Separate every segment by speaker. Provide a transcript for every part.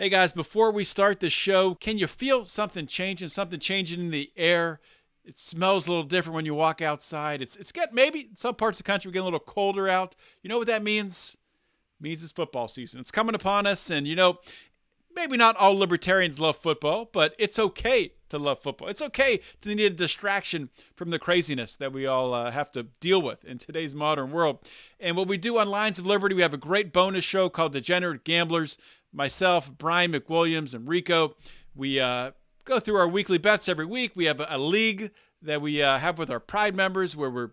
Speaker 1: Hey guys, before we start the show, can you feel something changing in the air? It smells a little different when you walk outside. It's getting, maybe in some parts of the country we're getting a little colder out. You know what that means? It means it's football season. It's coming upon us, and maybe not all libertarians love football, but it's okay to love football. It's okay to need a distraction from the craziness that we all have to deal with in today's modern world. And what we do on Lines of Liberty, we have a great bonus show called Degenerate Gamblers. Myself, Brian McWilliams, and Rico, we go through our weekly bets every week. We have a league that we have with our Pride members where we're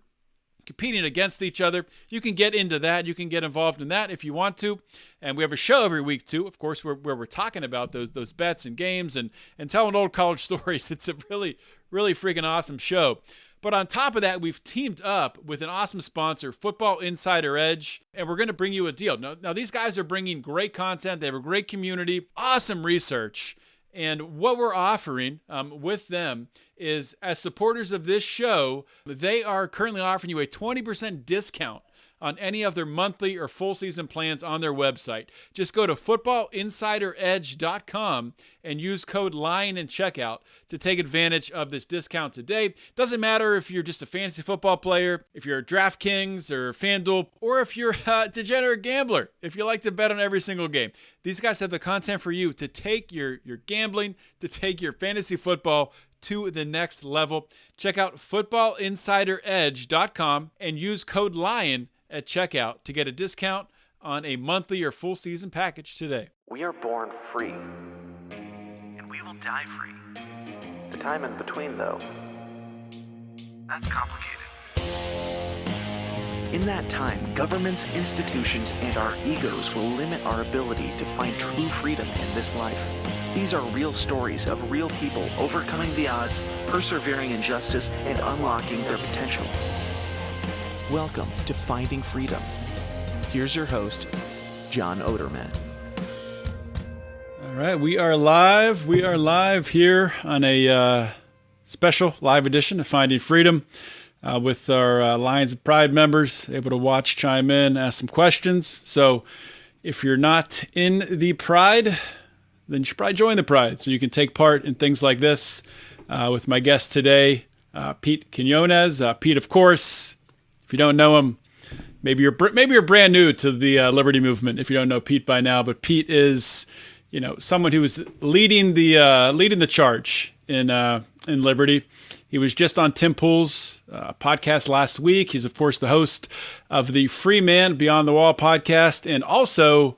Speaker 1: competing against each other. You can get into that. You can get involved in that if you want to. And we have a show every week too, of course, where we're talking about those bets and games and telling old college stories. It's a really, really freaking awesome show. But on top of that, we've teamed up with an awesome sponsor, Football Insider Edge, and we're going to bring you a deal. Now, these guys are bringing great content. They have a great community, awesome research. And what we're offering with them is, as supporters of this show, they are currently offering you a 20% discount on any of their monthly or full season plans on their website. Just go to footballinsideredge.com and use code LION in checkout to take advantage of this discount today. Doesn't matter if you're just a fantasy football player, if you're a DraftKings or FanDuel, or if you're a degenerate gambler, if you like to bet on every single game. These guys have the content for you to take your gambling, to take your fantasy football to the next level. Check out footballinsideredge.com and use code LION at checkout to get a discount on a monthly or full season package today.
Speaker 2: We are born free, and we will die free. The time in between, though, that's complicated. In that time, governments, institutions, and our egos will limit our ability to find true freedom in this life. These are real stories of real people overcoming the odds, persevering in justice, and unlocking their potential. Welcome to Finding Freedom. Here's your host, John Oderman.
Speaker 1: All right, we are live. We are live here on a special live edition of Finding Freedom with our Lions of Pride members, able to watch, chime in, ask some questions. So if you're not in the Pride, then you should probably join the Pride so you can take part in things like this with my guest today, Pete Quinones. Pete, of course, if you don't know him, maybe you're brand new to the Liberty movement if you don't know Pete by now. But Pete is, someone who is leading the charge in Liberty. He was just on Tim Pool's podcast last week. He's of course the host of the Free Man Beyond the Wall podcast, and also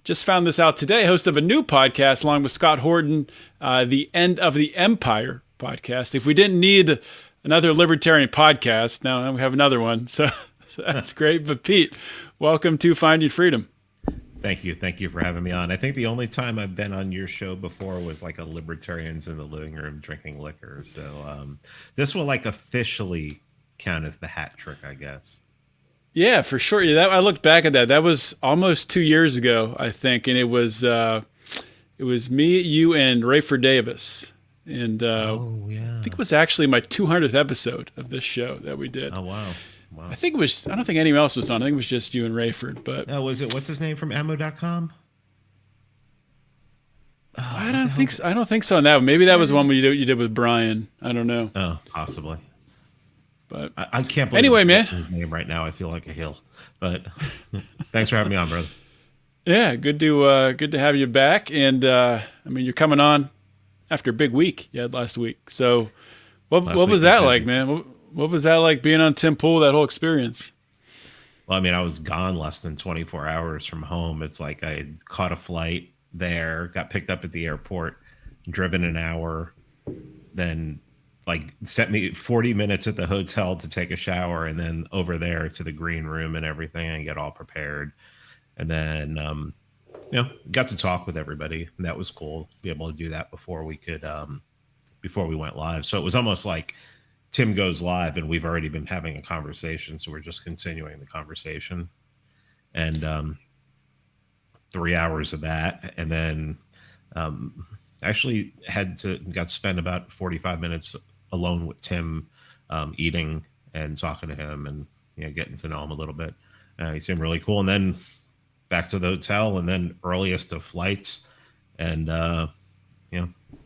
Speaker 1: just found this out today, host of a new podcast along with Scott Horton, the End of the Empire podcast. If we didn't need another libertarian podcast, now we have another one. So that's great. But Pete, welcome to Finding Freedom.
Speaker 3: Thank you. Thank you for having me on. I think the only time I've been on your show before was like a libertarians in the living room drinking liquor. So this will officially count as the hat trick, I guess.
Speaker 1: Yeah, for sure. Yeah, I looked back at that. That was almost 2 years ago, I think, and it was me, you, and Rayford Davis, and I think it was actually my 200th episode of this show that we did.
Speaker 3: Oh wow!
Speaker 1: I think it was. I don't think anyone else was on. I think it was just you and Rayford. But
Speaker 3: was it? What's his name from ammo.com?
Speaker 1: Oh, I don't think so. I don't think so on that one. Maybe that was one you did with Brian. I don't know.
Speaker 3: Oh, possibly.
Speaker 1: But
Speaker 3: I can't believe
Speaker 1: anyway, man,
Speaker 3: his name right now. I feel like a hill. But thanks for having me on, brother.
Speaker 1: Yeah, good to have you back. And you're coming on after a big week you had last week. So what was that like, man? What was that like being on Tim Pool, that whole experience?
Speaker 3: Well, I was gone less than 24 hours from home. It's like I had caught a flight there, got picked up at the airport, driven an hour, then sent me 40 minutes at the hotel to take a shower, and then over there to the green room and everything and get all prepared. And then, got to talk with everybody. And that was cool. Be able to do that before we went live. So it was almost like Tim goes live and we've already been having a conversation. So we're just continuing the conversation, and 3 hours of that. And then, actually got to spend about 45 minutes alone with Tim, eating and talking to him and getting to know him a little bit. He seemed really cool. And then back to the hotel, and then earliest of flights, and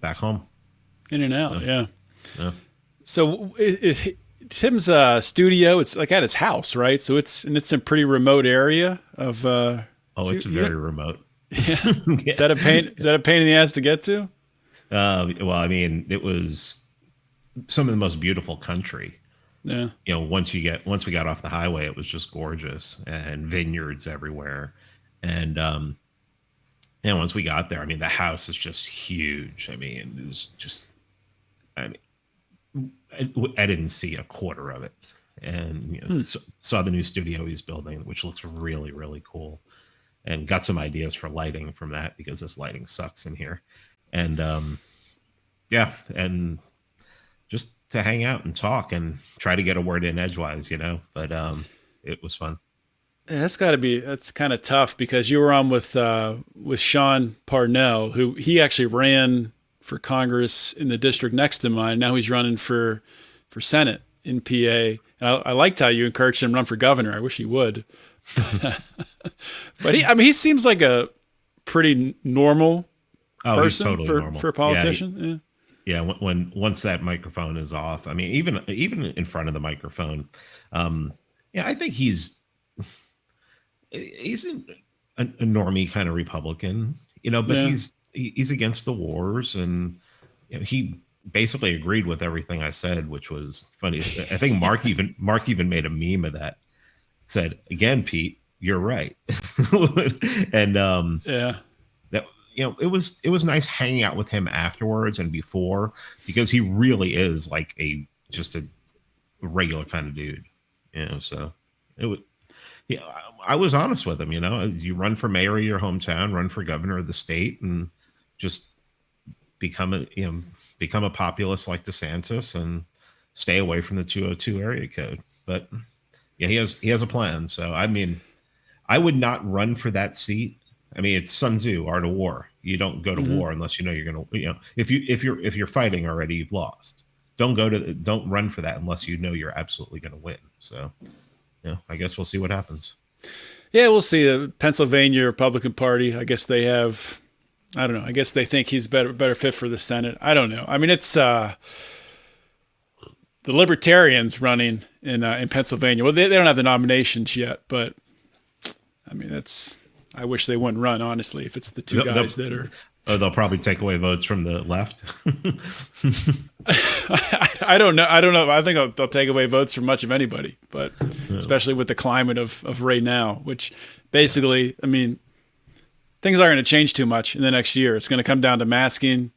Speaker 3: back home.
Speaker 1: In and out, yeah.
Speaker 3: Yeah.
Speaker 1: So Tim's studio, it's like at his house, right? So it's in a pretty remote area of.
Speaker 3: It's very remote.
Speaker 1: Yeah. Is that a pain? Is that a pain in the ass to get to?
Speaker 3: Well, I mean, it was some of the most beautiful country.
Speaker 1: Yeah.
Speaker 3: Once we got off the highway, it was just gorgeous, and vineyards everywhere. And once we got there, I mean, the house is just huge. I mean, it was just, I didn't see a quarter of it. And saw the new studio he's building, which looks really, really cool, and got some ideas for lighting from that, because this lighting sucks in here. And and just to hang out and talk and try to get a word in edgewise, but it was fun.
Speaker 1: Yeah, that's kind of tough, because you were on with Sean Parnell, who he actually ran for Congress in the district next to mine. Now he's running for Senate in PA. And I liked how you encouraged him to run for governor. I wish he would. But he seems like a pretty normal person,
Speaker 3: he's totally normal
Speaker 1: for a politician.
Speaker 3: Yeah. Once that microphone is off, I mean, even in front of the microphone, I think he's a normie kind of Republican, but he's against the wars, and he basically agreed with everything I said, which was funny. I think Mark even made a meme of that. Said, again, Pete, you're right. And that it was nice hanging out with him afterwards and before, because he really is like just a regular kind of dude. So it was. Yeah, I was honest with him. You run for mayor of your hometown, run for governor of the state, and just become a populist like DeSantis and stay away from the 202 area code. But yeah, he has a plan. So I mean, I would not run for that seat. I mean, it's Sun Tzu, Art of War. You don't go to war unless you're going to. If you're fighting already, you've lost. Don't run for that unless you're absolutely going to win. So. I guess we'll see what happens.
Speaker 1: Yeah, we'll see. The Pennsylvania Republican Party, I guess they have, I don't know. I guess they think he's better fit for the Senate. I don't know. I mean, it's the Libertarians running in Pennsylvania. Well, they don't have the nominations yet, but I mean, I wish they wouldn't run, honestly, if it's the two guys that are.
Speaker 3: Oh, they'll probably take away votes from the left.
Speaker 1: I don't know. I think they'll take away votes from much of anybody, but especially with the climate of right now, which basically, I mean, things aren't going to change too much in the next year. It's going to come down to masking,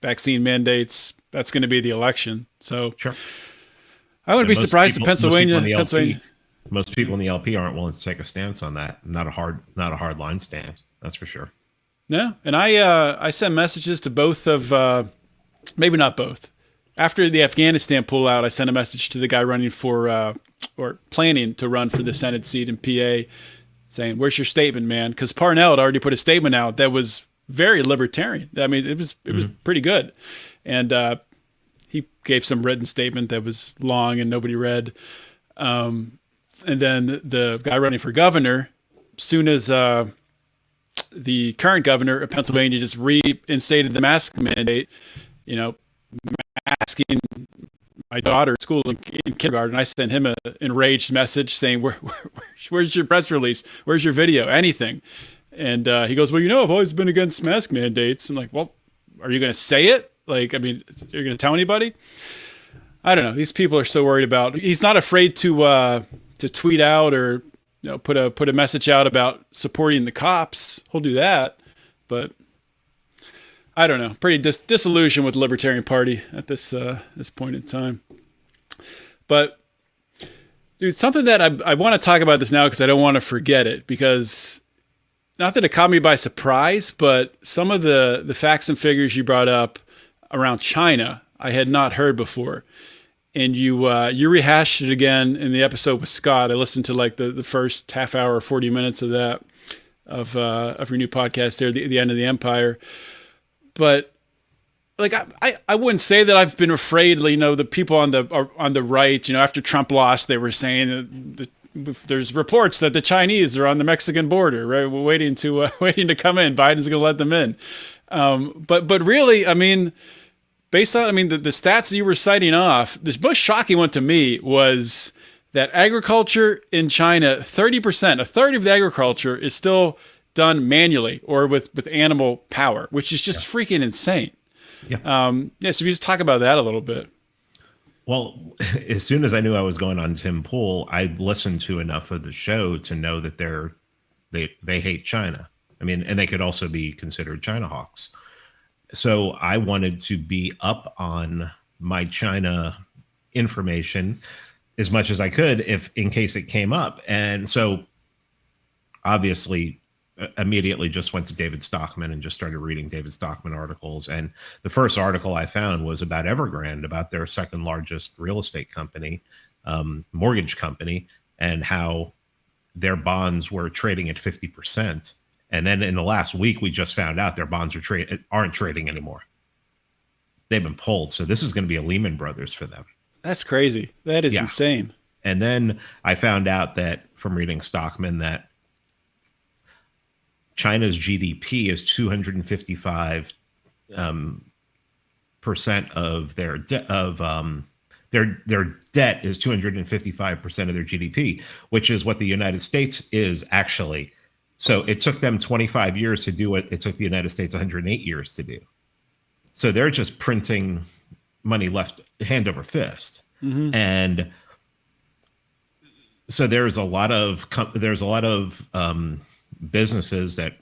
Speaker 1: vaccine mandates. That's going to be the election. So
Speaker 3: sure.
Speaker 1: I wouldn't be surprised if Pennsylvania.
Speaker 3: Most people in the LP aren't willing to take a stance on that. Not a hard line stance. That's for sure.
Speaker 1: No, and I sent messages to both of, maybe not both. After the Afghanistan pullout, I sent a message to the guy running for, or planning to run for the Senate seat in PA, saying, "Where's your statement, man?" Because Parnell had already put a statement out that was very libertarian. I mean, it was pretty good, and he gave some written statement that was long and nobody read. And then the guy running for governor, soon as the current governor of Pennsylvania just reinstated the mask mandate, masking my daughter at school in kindergarten. I sent him an enraged message saying, where's your press release? Where's your video? Anything. And he goes, well, I've always been against mask mandates. I'm like, well, are you going to say it? Like, I mean, you're going to tell anybody? I don't know. These people are so worried about, he's not afraid to tweet out or put a message out about supporting the cops. He'll do that, but I don't know. Pretty disillusioned with the Libertarian Party at this point in time. But dude, something that I want to talk about this now because I don't want to forget it, because not that it caught me by surprise, but some of the facts and figures you brought up around China I had not heard before. And you rehashed it again in the episode with Scott. I listened to like the first half hour, 40 minutes of that, of your new podcast there, the End of the Empire. But like, I wouldn't say that I've been afraid, the people on the right, after Trump lost, they were saying that there's reports that the Chinese are on the Mexican border, right? We're waiting to come in. Biden's going to let them in. But really, I mean, based on, I mean, the stats that you were citing off, the most shocking one to me was that agriculture in China, 30%, a third of the agriculture is still done manually or with animal power, which is just freaking insane.
Speaker 3: Yeah.
Speaker 1: So if you just talk about that a little bit.
Speaker 3: Well, as soon as I knew I was going on Tim Pool, I listened to enough of the show to know that they hate China. I mean, and they could also be considered China hawks. So I wanted to be up on my China information as much as I could, if in case it came up. And so obviously immediately just went to David Stockman and just started reading David Stockman articles. And the first article I found was about Evergrande, about their second largest real estate company, mortgage company, and how their bonds were trading at 50%. And then in the last week, we just found out their bonds aren't trading anymore. They've been pulled. So this is going to be a Lehman Brothers for them.
Speaker 1: That's crazy. That is insane.
Speaker 3: And then I found out that from reading Stockman that China's GDP is 255% of their their debt is 255% of their GDP, which is what the United States is actually. So it took them 25 years to do what it took the United States 108 years to do. So they're just printing money left hand over fist. Mm-hmm. And so there's a lot of businesses that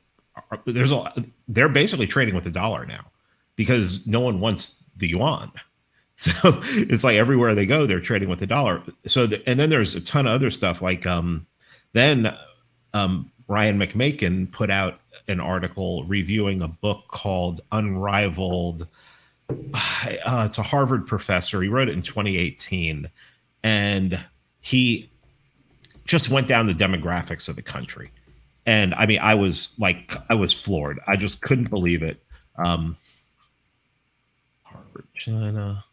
Speaker 3: they're basically trading with the dollar now because no one wants the yuan. So it's like everywhere they go, they're trading with the dollar. So and then there's a ton of other stuff like Ryan McMakin put out an article reviewing a book called Unrivaled. It's a Harvard professor. He wrote it in 2018, and he just went down the demographics of the country. And I mean, I was floored. I just couldn't believe it. Harvard, China.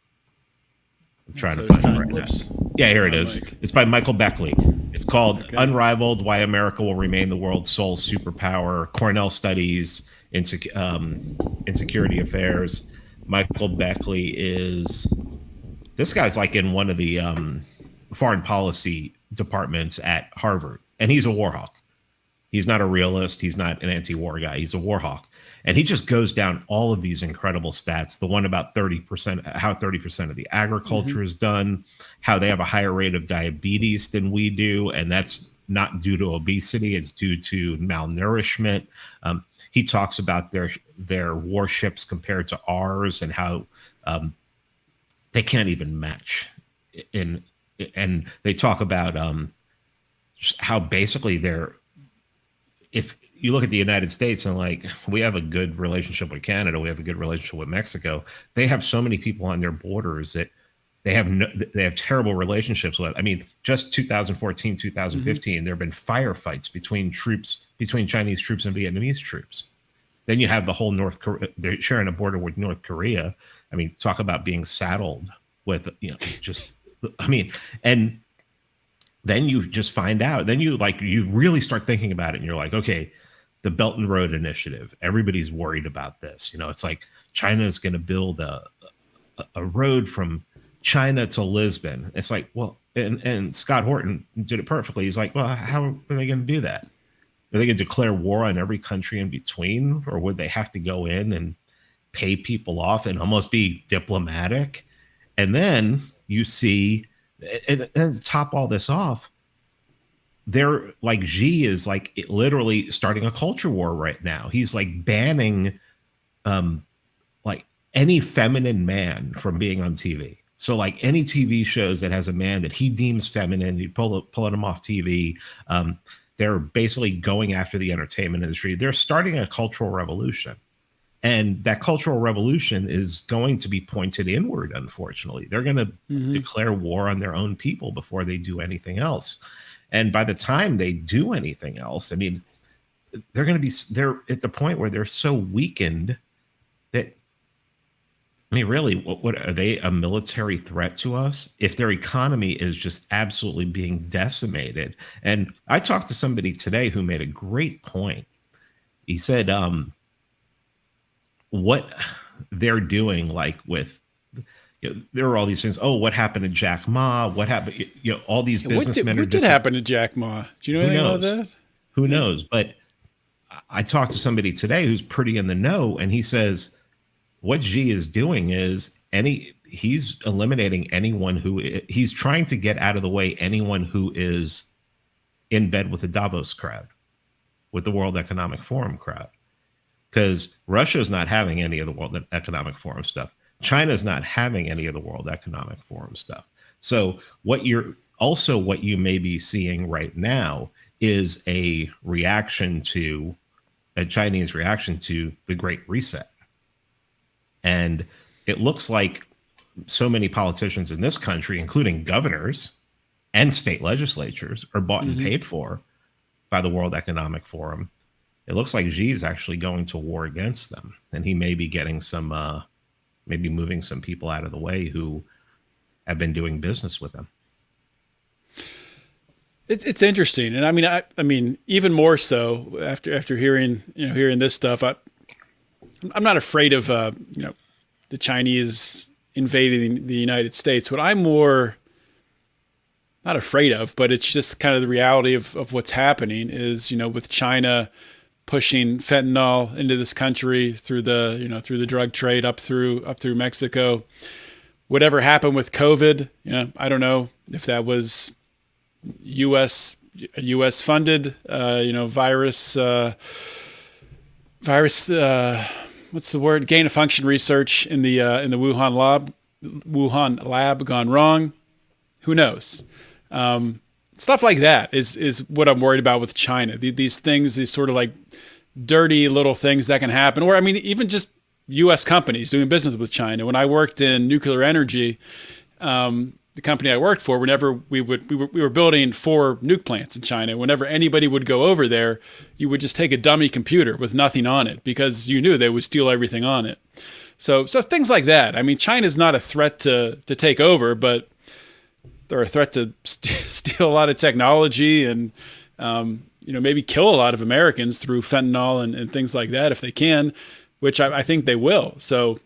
Speaker 3: I'm trying to find it right now. Yeah, here it is. It's by Michael Beckley. It's called Unrivaled: Why America Will Remain the World's Sole Superpower. Cornell Studies in Security Affairs. Michael Beckley this guy's like in one of the foreign policy departments at Harvard, and he's a war hawk. He's not a realist. He's not an anti-war guy. He's a war hawk. And he just goes down all of these incredible stats. The one about 30%, how 30% of the agriculture is done, how they have a higher rate of diabetes than we do. And that's not due to obesity. It's due to malnourishment. He talks about their warships compared to ours and how they can't even match. And they talk about just how basically if you look at the United States and like, we have a good relationship with Canada, we have a good relationship with Mexico. They have so many people on their borders that they have terrible relationships with. I mean, just 2014, 2015, there have been firefights between Chinese troops and Vietnamese troops. Then you have the whole North Korea, they're sharing a border with North Korea. I mean, talk about being saddled with, and then you just find out, then you really start thinking about it and you're like, okay, the Belt and Road Initiative, everybody's worried about this. It's like China is going to build a road from China to Lisbon. It's like, well, and Scott Horton did it perfectly. He's like, well, how are they going to do that? Are they going to declare war on every country in between? Or would they have to go in and pay people off and almost be diplomatic? And then you see, and to top all this off, they're like, Xi is like literally starting a culture war right now. He's like banning like any feminine man from being on TV. So like any TV shows that has a man that he deems feminine, he's pulling him off TV. They're basically going after the entertainment industry. They're starting a cultural revolution. And that cultural revolution is going to be pointed inward, unfortunately. They're going to declare war on their own people before they do anything else. And by the time they do anything else, I mean, they're at the point where they're so weakened that, I mean, really, what are they, a military threat to us? If their economy is just absolutely being decimated. And I talked to somebody today who made a great point. He said, what they're doing, like with, there are all these things. Oh, what happened to Jack Ma? What happened? All these businessmen
Speaker 1: what did happen to Jack Ma? Do you know anything about that?
Speaker 3: Who knows? But I talked to somebody today who's pretty in the know, and he says what Xi is doing is he's eliminating anyone he's trying to get out of the way anyone who is in bed with the Davos crowd, with the World Economic Forum crowd, because Russia's not having any of the World Economic Forum stuff. China's not having any of the World Economic Forum stuff. So what you may be seeing right now is a Chinese reaction to the Great Reset. And it looks like so many politicians in this country, including governors and state legislatures, are bought and paid for by the World Economic Forum. It looks like Xi is actually going to war against them, and he may be getting maybe moving some people out of the way who have been doing business with them.
Speaker 1: It's interesting, and I mean, even more so after hearing this stuff. I'm not afraid of the Chinese invading the United States. What I'm more not afraid of, but it's just kind of the reality of what's happening is, with China pushing fentanyl into this country through the drug trade up through Mexico. Whatever happened with COVID, I don't know if that was U.S. funded, virus, what's the word? Gain of function research in the Wuhan lab gone wrong. Who knows? Stuff like that is what I'm worried about with China. These things, these sort of like dirty little things that can happen, or even just U.S. companies doing business with China. When I worked in nuclear energy, the company I worked for, whenever we were building 4 nuke plants in China, whenever anybody would go over there, you would just take a dummy computer with nothing on it because you knew they would steal everything on it. So things like that. I mean, China's not a threat to take over, but they're a threat to steal a lot of technology and maybe kill a lot of Americans through fentanyl and things like that if they can, which I think they will. So,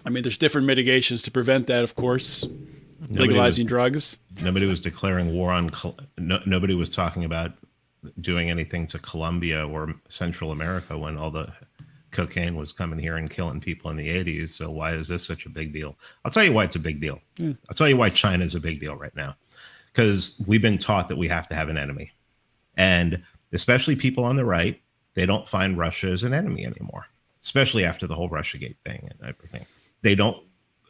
Speaker 1: I mean, there's different mitigations to prevent that, of course. Legalizing drugs.
Speaker 3: Nobody was declaring war on. Nobody was talking about doing anything to Colombia or Central America when all the cocaine was coming here and killing people in the 80s. So why is this such a big deal? I'll tell you why it's a big deal. Yeah. I'll tell you why China is a big deal right now. Because we've been taught that we have to have an enemy. And especially people on the right, they don't find Russia as an enemy anymore, especially after the whole Russiagate thing and everything.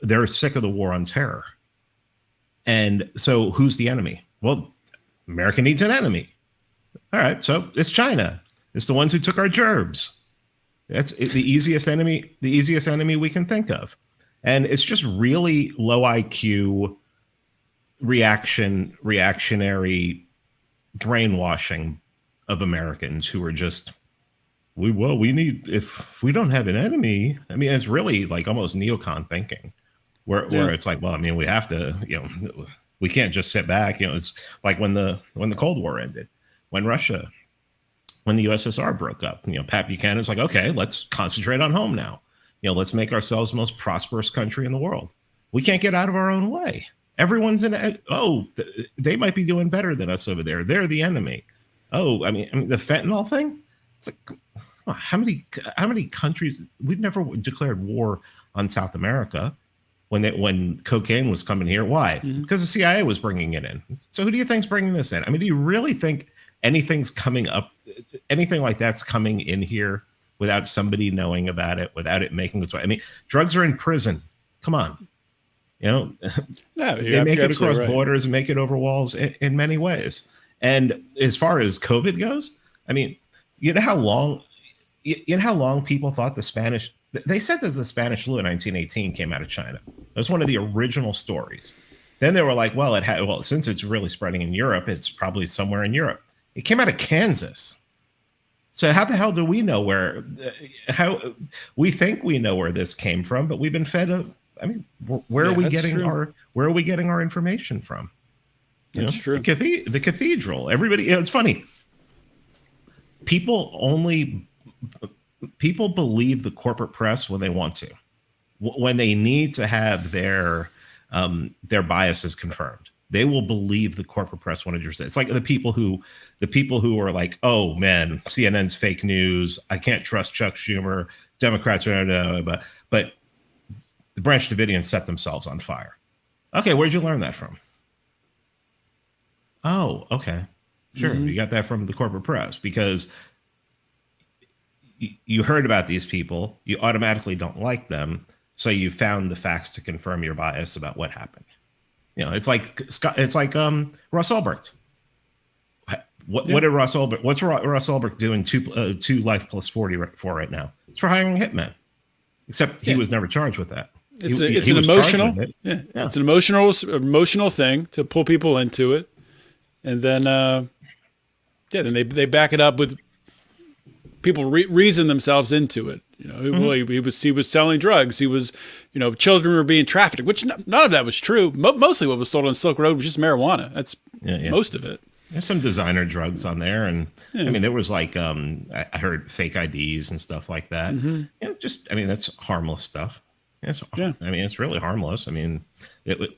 Speaker 3: They're sick of the war on terror. And so who's the enemy? Well, America needs an enemy. All right, so it's China. It's the ones who took our gerbs. That's the easiest enemy we can think of. And it's just really low IQ reactionary brainwashing of Americans who are just, if we don't have an enemy, I mean, it's really like almost neocon thinking. Where it's like, well, I mean, we have to, we can't just sit back. It's like when the Cold War ended, when the USSR broke up. Pat Buchanan's like, okay, let's concentrate on home now. Let's make ourselves the most prosperous country in the world. We can't get out of our own way. Everyone's they might be doing better than us over there. They're the enemy. Oh, I mean the fentanyl thing. It's like, how many countries? We've never declared war on South America. When cocaine was coming here. Why? Mm-hmm. Because the CIA was bringing it in. So who do you think's bringing this in? I mean, do you really think anything like that's coming in here without somebody knowing about it, without it making its way? I mean, drugs are in prison. Come on. No, they make it across borders and make it over walls in many ways. And as far as COVID goes, I mean, you know how long people thought they said that the Spanish flu in 1918 came out of China. It was one of the original stories. Then they were like, well, since it's really spreading in Europe, it's probably somewhere in Europe. It came out of Kansas. So how the hell do we know how we think we know where this came from, but we've been fed where are we getting our information from?
Speaker 1: That's true.
Speaker 3: The cathedral, everybody, it's funny. People only people believe the corporate press when they want to, when they need to have their biases confirmed. They will believe the corporate press 100%. It's like the people who are like, oh man, CNN's fake news. I can't trust Chuck Schumer. Democrats are no, but the Branch Davidians set themselves on fire. Okay, where'd you learn that from? Oh, okay, sure, you got that from the corporate press because you heard about these people. You automatically don't like them, so you found the facts to confirm your bias about what happened. You know, it's like Russ Ulbricht. What did Russ Ulbricht? What's Russ Ulbricht doing 2 life plus 40 for right now? It's for hiring hitmen. Except he was never charged with that.
Speaker 1: It's an emotional, it's an emotional thing to pull people into it, and then then they back it up with people reason themselves into it. You know, well, he was selling drugs. He was, children were being trafficked, which none of that was true. Mostly what was sold on Silk Road was just marijuana. That's most of it. There's
Speaker 3: some designer drugs on there, and I mean, there was like I heard fake IDs and stuff like that. That's harmless stuff. I mean, it's really harmless. I mean,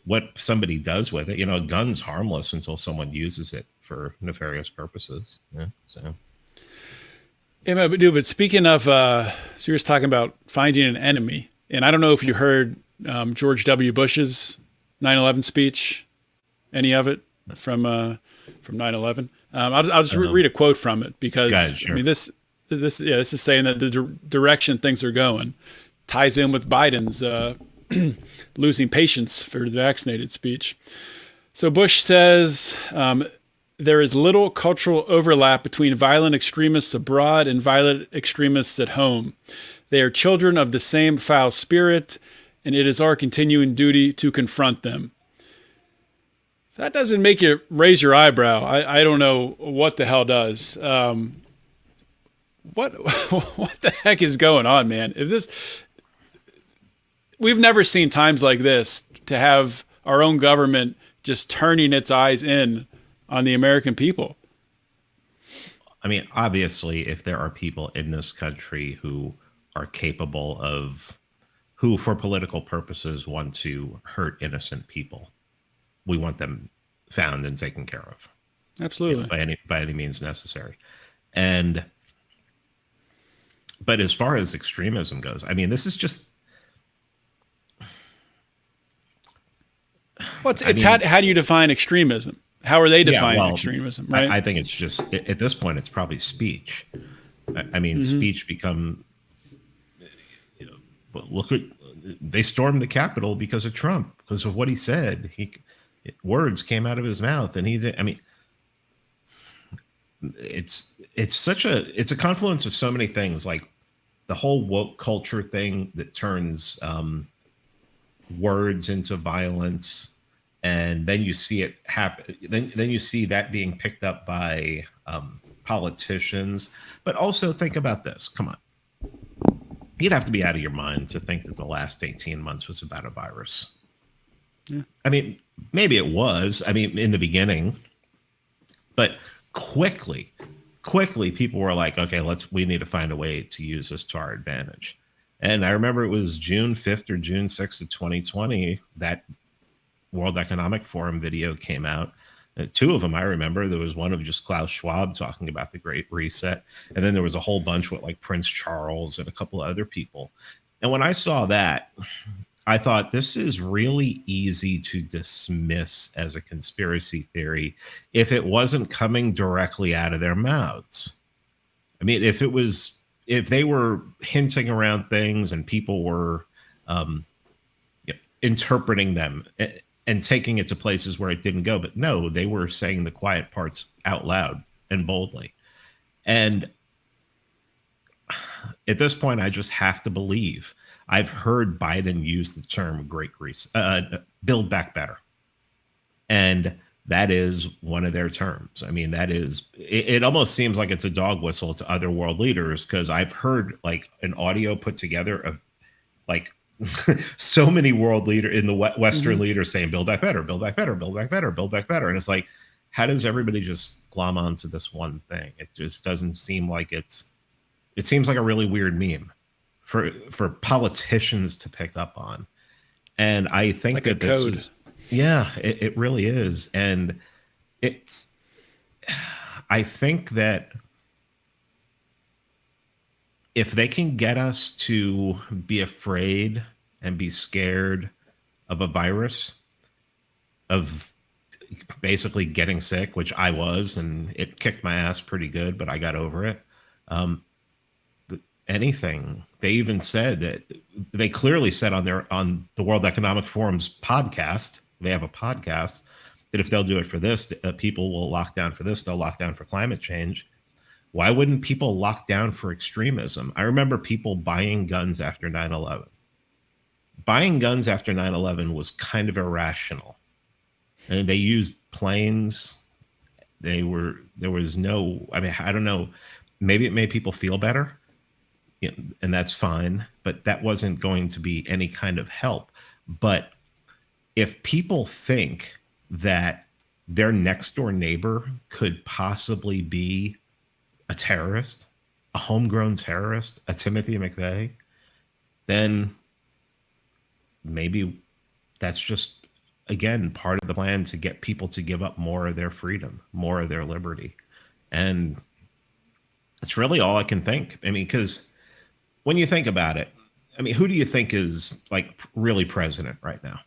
Speaker 3: what somebody does with it, a gun's harmless until someone uses it for nefarious purposes. Yeah, so.
Speaker 1: Yeah, but speaking of, so you were talking about finding an enemy, and I don't know if you heard George W. Bush's 9/11 speech, any of it from 9/11. I'll just read a quote from it because I mean this is saying that the direction things are going ties in with Biden's losing patience for the vaccinated speech. So Bush says. There is little cultural overlap between violent extremists abroad and violent extremists at home. They are children of the same foul spirit, and it is our continuing duty to confront them. If that doesn't make you raise your eyebrow, I don't know what the hell does. What the heck is going on, man? We've never seen times like this to have our own government just turning its eyes in on the American people.
Speaker 3: I mean, obviously, if there are people in this country who are capable of, who for political purposes want to hurt innocent people, we want them found and taken care of.
Speaker 1: Absolutely.
Speaker 3: By any means necessary. But as far as extremism goes, I mean, this is just,
Speaker 1: well, how do you define extremism? How are they defining extremism? Right.
Speaker 3: I think it's just at this point, it's probably speech. I mean, speech become. Look at they stormed the Capitol because of Trump, because of what he said. Words came out of his mouth, and I mean, it's a confluence of so many things, like the whole woke culture thing that turns words into violence. And then you see it happen. Then you see that being picked up by politicians. But also think about this. Come on, you'd have to be out of your mind to think that the last 18 months was about a virus. Yeah. I mean, maybe it was. I mean, in the beginning, but quickly, people were like, "Okay, we need to find a way to use this to our advantage." And I remember it was June 5th or June 6th of 2020 that World Economic Forum video came out. 2 of them I remember. There was one of just Klaus Schwab talking about the Great Reset, and then there was a whole bunch with like Prince Charles and a couple of other people. And when I saw that, I thought this is really easy to dismiss as a conspiracy theory if it wasn't coming directly out of their mouths. I mean, if they were hinting around things and people were interpreting them and taking it to places where it didn't go. But no, they were saying the quiet parts out loud and boldly. And at this point, I just have to believe. I've heard Biden use the term Great Reset, Build Back Better. And that is one of their terms. I mean, that is, it almost seems like it's a dog whistle to other world leaders, because I've heard like an audio put together of like, so many world leaders in the Western leaders saying build back better, build back better, build back better, build back better. And it's like, how does everybody just glom onto this one thing? It just doesn't seem like it's it seems like a really weird meme for politicians to pick up on. And I think
Speaker 1: like
Speaker 3: that this is, yeah, it really is. And it's, I think that if they can get us to be afraid and be scared of a virus, of basically getting sick, which I was, and it kicked my ass pretty good, but I got over it. Anything. They even said that they clearly said on the World Economic Forum's podcast, they have a podcast, that if they'll do it for this, people will lock down for this, they'll lock down for climate change. Why wouldn't people lock down for extremism? I remember people buying guns after 9/11. Buying guns after 9/11 was kind of irrational. And they used planes. There was no, I mean, I don't know, maybe it made people feel better, and that's fine, but that wasn't going to be any kind of help. But if people think that their next door neighbor could possibly be a terrorist, a homegrown terrorist, a Timothy McVeigh, then maybe that's just, again, part of the plan to get people to give up more of their freedom, more of their liberty. And that's really all I can think. I mean, because when you think about it, I mean, who do you think is like really president right now?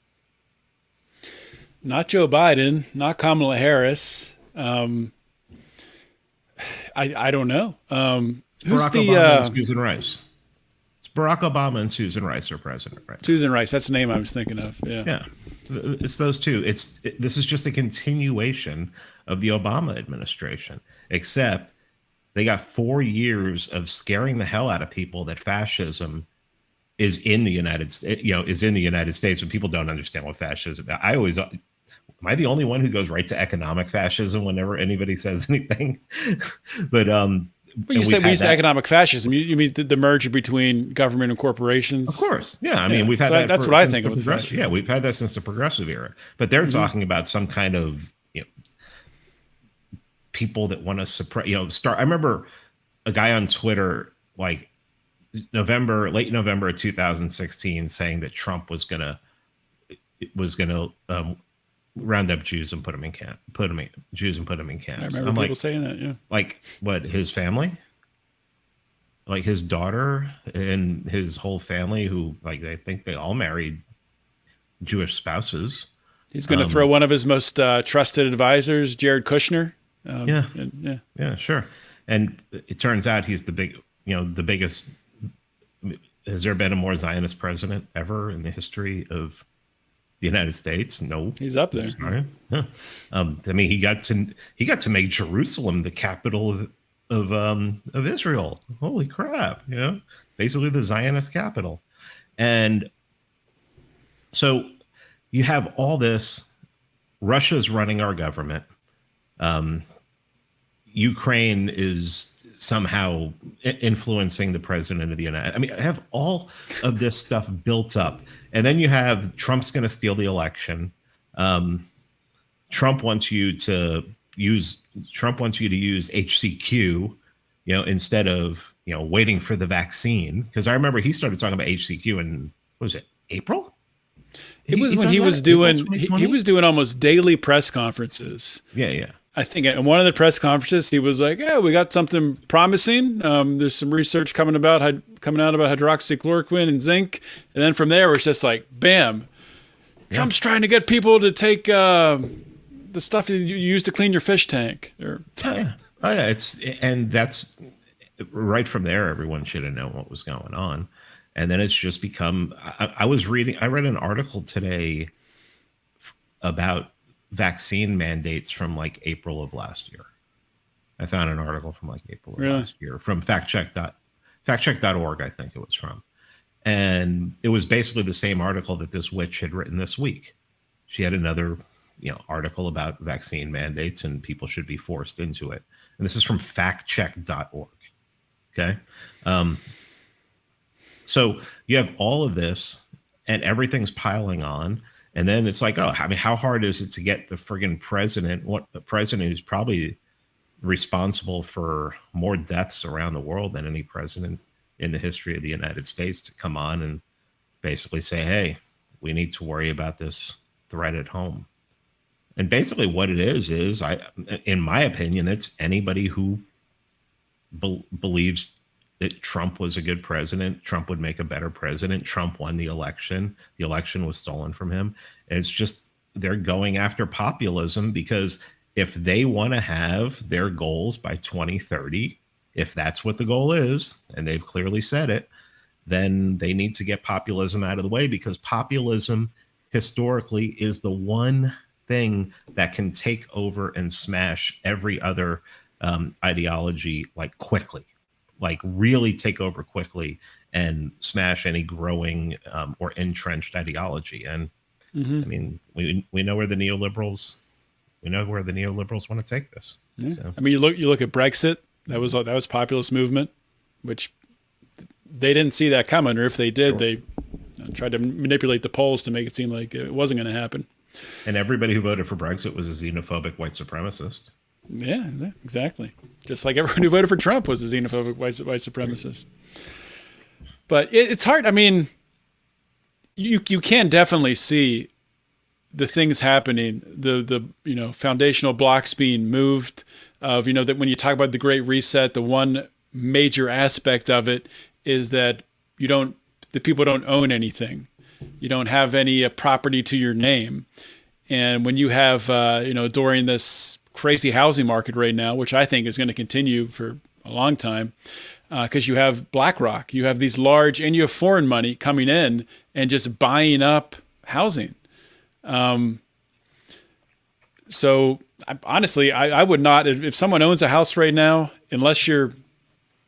Speaker 1: Not Joe Biden, not Kamala Harris. I don't know. Who's
Speaker 3: Barack
Speaker 1: the
Speaker 3: Obama and Susan Rice. It's Barack Obama and Susan Rice are president right now.
Speaker 1: Susan Rice? That's the name I was thinking of. Yeah.
Speaker 3: Yeah, it's those two. This is just a continuation of the Obama administration, except they got 4 years of scaring the hell out of people that fascism is in the United States. Is in the United States. When people don't understand what fascism is, am I the only one who goes right to economic fascism whenever anybody says anything? But
Speaker 1: when you say economic fascism, you mean the merger between government and corporations?
Speaker 3: Of course, yeah. I mean, we've had that.
Speaker 1: That's what I think of fascism.
Speaker 3: Yeah, we've had that since the progressive era. But they're talking about some kind of people that want to suppress. I remember a guy on Twitter like late November of 2016 saying that Trump was gonna round up Jews and put them in camps.
Speaker 1: I remember people saying that. Yeah.
Speaker 3: Like what? His family, like his daughter and his whole family, who like I think they all married Jewish spouses.
Speaker 1: He's going to throw one of his most trusted advisors, Jared Kushner.
Speaker 3: Yeah, sure. And it turns out he's the biggest. Has there been a more Zionist president ever in the history of the United States? No,
Speaker 1: he's up there.
Speaker 3: Yeah. I mean, he got to make Jerusalem the capital of Israel. Holy crap! Basically the Zionist capital. And so you have all this. Russia's running our government. Ukraine is somehow influencing the president of the United. I mean, I have all of this stuff built up, and then you have Trump's going to steal the election. Trump wants you to use HCQ, instead of waiting for the vaccine. Because I remember he started talking about HCQ in, what was it, April?
Speaker 1: It was when he was doing almost daily press conferences.
Speaker 3: Yeah.
Speaker 1: I think at one of the press conferences, he was like, "Yeah, we got something promising. There's some research coming out about hydroxychloroquine and zinc." And then from there, it was just like, bam. Yeah. Trump's trying to get people to take the stuff that you use to clean your fish tank.
Speaker 3: Oh yeah. And that's right from there. Everyone should have known what was going on. And then it's just become, I read an article today about vaccine mandates from like April of last year. I found an article from like April of last year from factcheck.org, I think it was from. And it was basically the same article that this witch had written this week. She had another, article about vaccine mandates and people should be forced into it. And this is from factcheck.org. Okay. So you have all of this and everything's piling on. And then it's like, how hard is it to get the friggin' president, the president who's probably responsible for more deaths around the world than any president in the history of the United States to come on and basically say, hey, we need to worry about this threat at home. And basically what it is in my opinion, it's anybody who believes that Trump was a good president, Trump would make a better president, Trump won the election was stolen from him. It's just, they're going after populism, because if they want to have their goals by 2030, if that's what the goal is, and they've clearly said it, then they need to get populism out of the way, because populism historically is the one thing that can take over and smash every other ideology, like quickly, like really take over quickly and smash any growing or entrenched ideology. And I mean, we know where the neoliberals want to take this.
Speaker 1: Yeah.
Speaker 3: So.
Speaker 1: I mean, you look at Brexit. That was populist movement, which they didn't see that coming, or if they did, they tried to manipulate the polls to make it seem like it wasn't going to happen.
Speaker 3: And everybody who voted for Brexit was a xenophobic white supremacist.
Speaker 1: Yeah, exactly. Just like everyone who voted for Trump was a xenophobic white supremacist. But it's hard. I mean, you can definitely see the things happening, the foundational blocks being moved. Of that when you talk about the Great Reset, the one major aspect of it is that the people don't own anything. You don't have any property to your name. And when you have, during this crazy housing market right now, which I think is going to continue for a long time, because you have BlackRock, you have these large, and you have foreign money coming in and just buying up housing. So honestly, I would not, if someone owns a house right now, unless you're,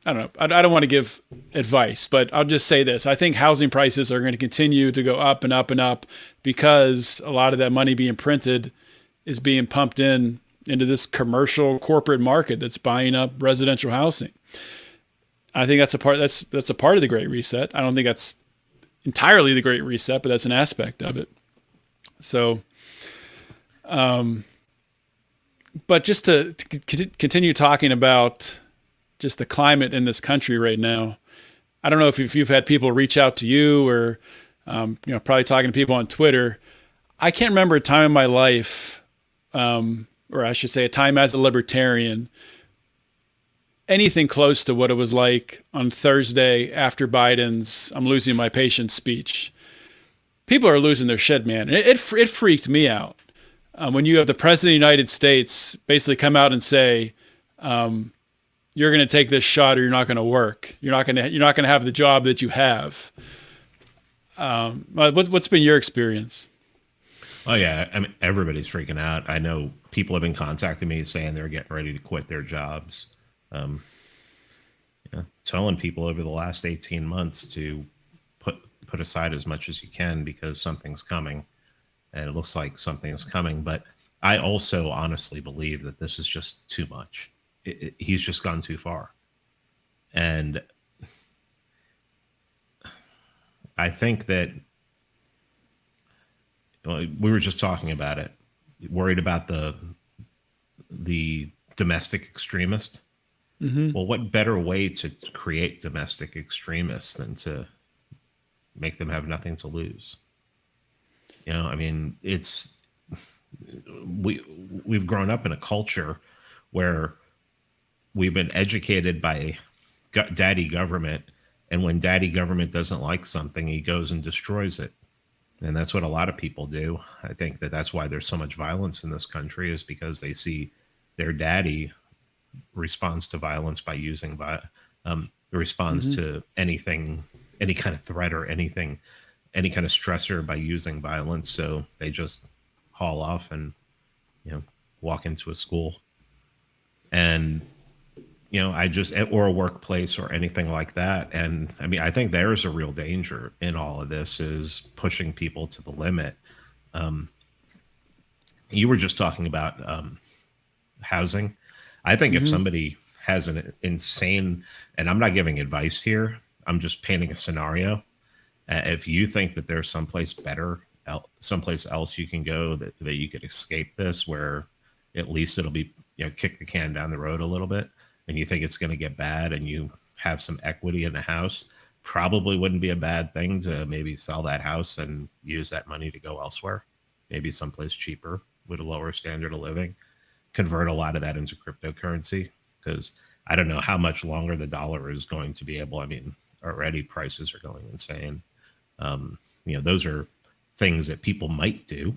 Speaker 1: I don't know, I don't want to give advice, but I'll just say this. I think housing prices are going to continue to go up and up and up, because a lot of that money being printed is being pumped into this commercial corporate market that's buying up residential housing. I think that's a part of the Great Reset. I don't think that's entirely the Great Reset, but that's an aspect of it. So, but just to continue talking about just the climate in this country right now, I don't know if you've had people reach out to you, or probably talking to people on Twitter. I can't remember a time in my life, or I should say a time as a libertarian, anything close to what it was like on Thursday after Biden's "I'm losing my patience" speech. People are losing their shit, man. It freaked me out. When you have the president of the United States basically come out and say, you're going to take this shot or you're not going to work. You're not going to have the job that you have. What's been your experience?
Speaker 3: Oh yeah. I mean, everybody's freaking out. I know people have been contacting me saying they're getting ready to quit their jobs. Telling people over the last 18 months to put aside as much as you can, because something's coming, and it looks like something is coming. But I also honestly believe that this is just too much. He's just gone too far. And I think that, we were just talking about it, worried about the domestic extremist. Mm-hmm. Well, what better way to create domestic extremists than to make them have nothing to lose? I mean, we've grown up in a culture where we've been educated by daddy government, and when daddy government doesn't like something, he goes and destroys it. And that's what a lot of people do. I think that's why there's so much violence in this country, is because they see their daddy responds to violence by using responds to anything, any kind of threat or anything, any kind of stressor by using violence. So they just haul off and walk into a school, and or a workplace or anything like that. And I mean, I think there's a real danger in all of this, is pushing people to the limit. You were just talking about housing. I think if somebody has an insane, and I'm not giving advice here, I'm just painting a scenario. If you think that there's someplace better, someplace else you can go that you could escape this, where at least it'll be kick the can down the road a little bit, and you think it's going to get bad, and you have some equity in the house, probably wouldn't be a bad thing to maybe sell that house and use that money to go elsewhere, maybe someplace cheaper with a lower standard of living, convert a lot of that into cryptocurrency, because I don't know how much longer the dollar is going to be able. I mean, already prices are going insane. Those are things that people might do.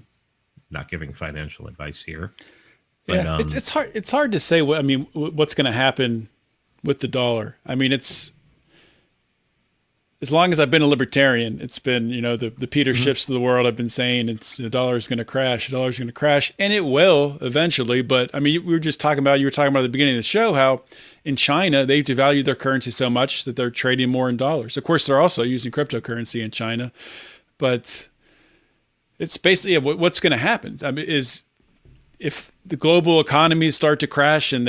Speaker 3: Not giving financial advice here. But,
Speaker 1: yeah, it's hard. It's hard to say what's going to happen with the dollar. I mean, it's as long as I've been a libertarian, it's been, the Peter Schiffs of the world. I've been saying the dollar is going to crash. The dollar is going to crash, and it will eventually. But I mean, you were talking about at the beginning of the show how in China they've devalued their currency so much that they're trading more in dollars. Of course, they're also using cryptocurrency in China, but it's basically what's going to happen. I mean, is if the global economies start to crash and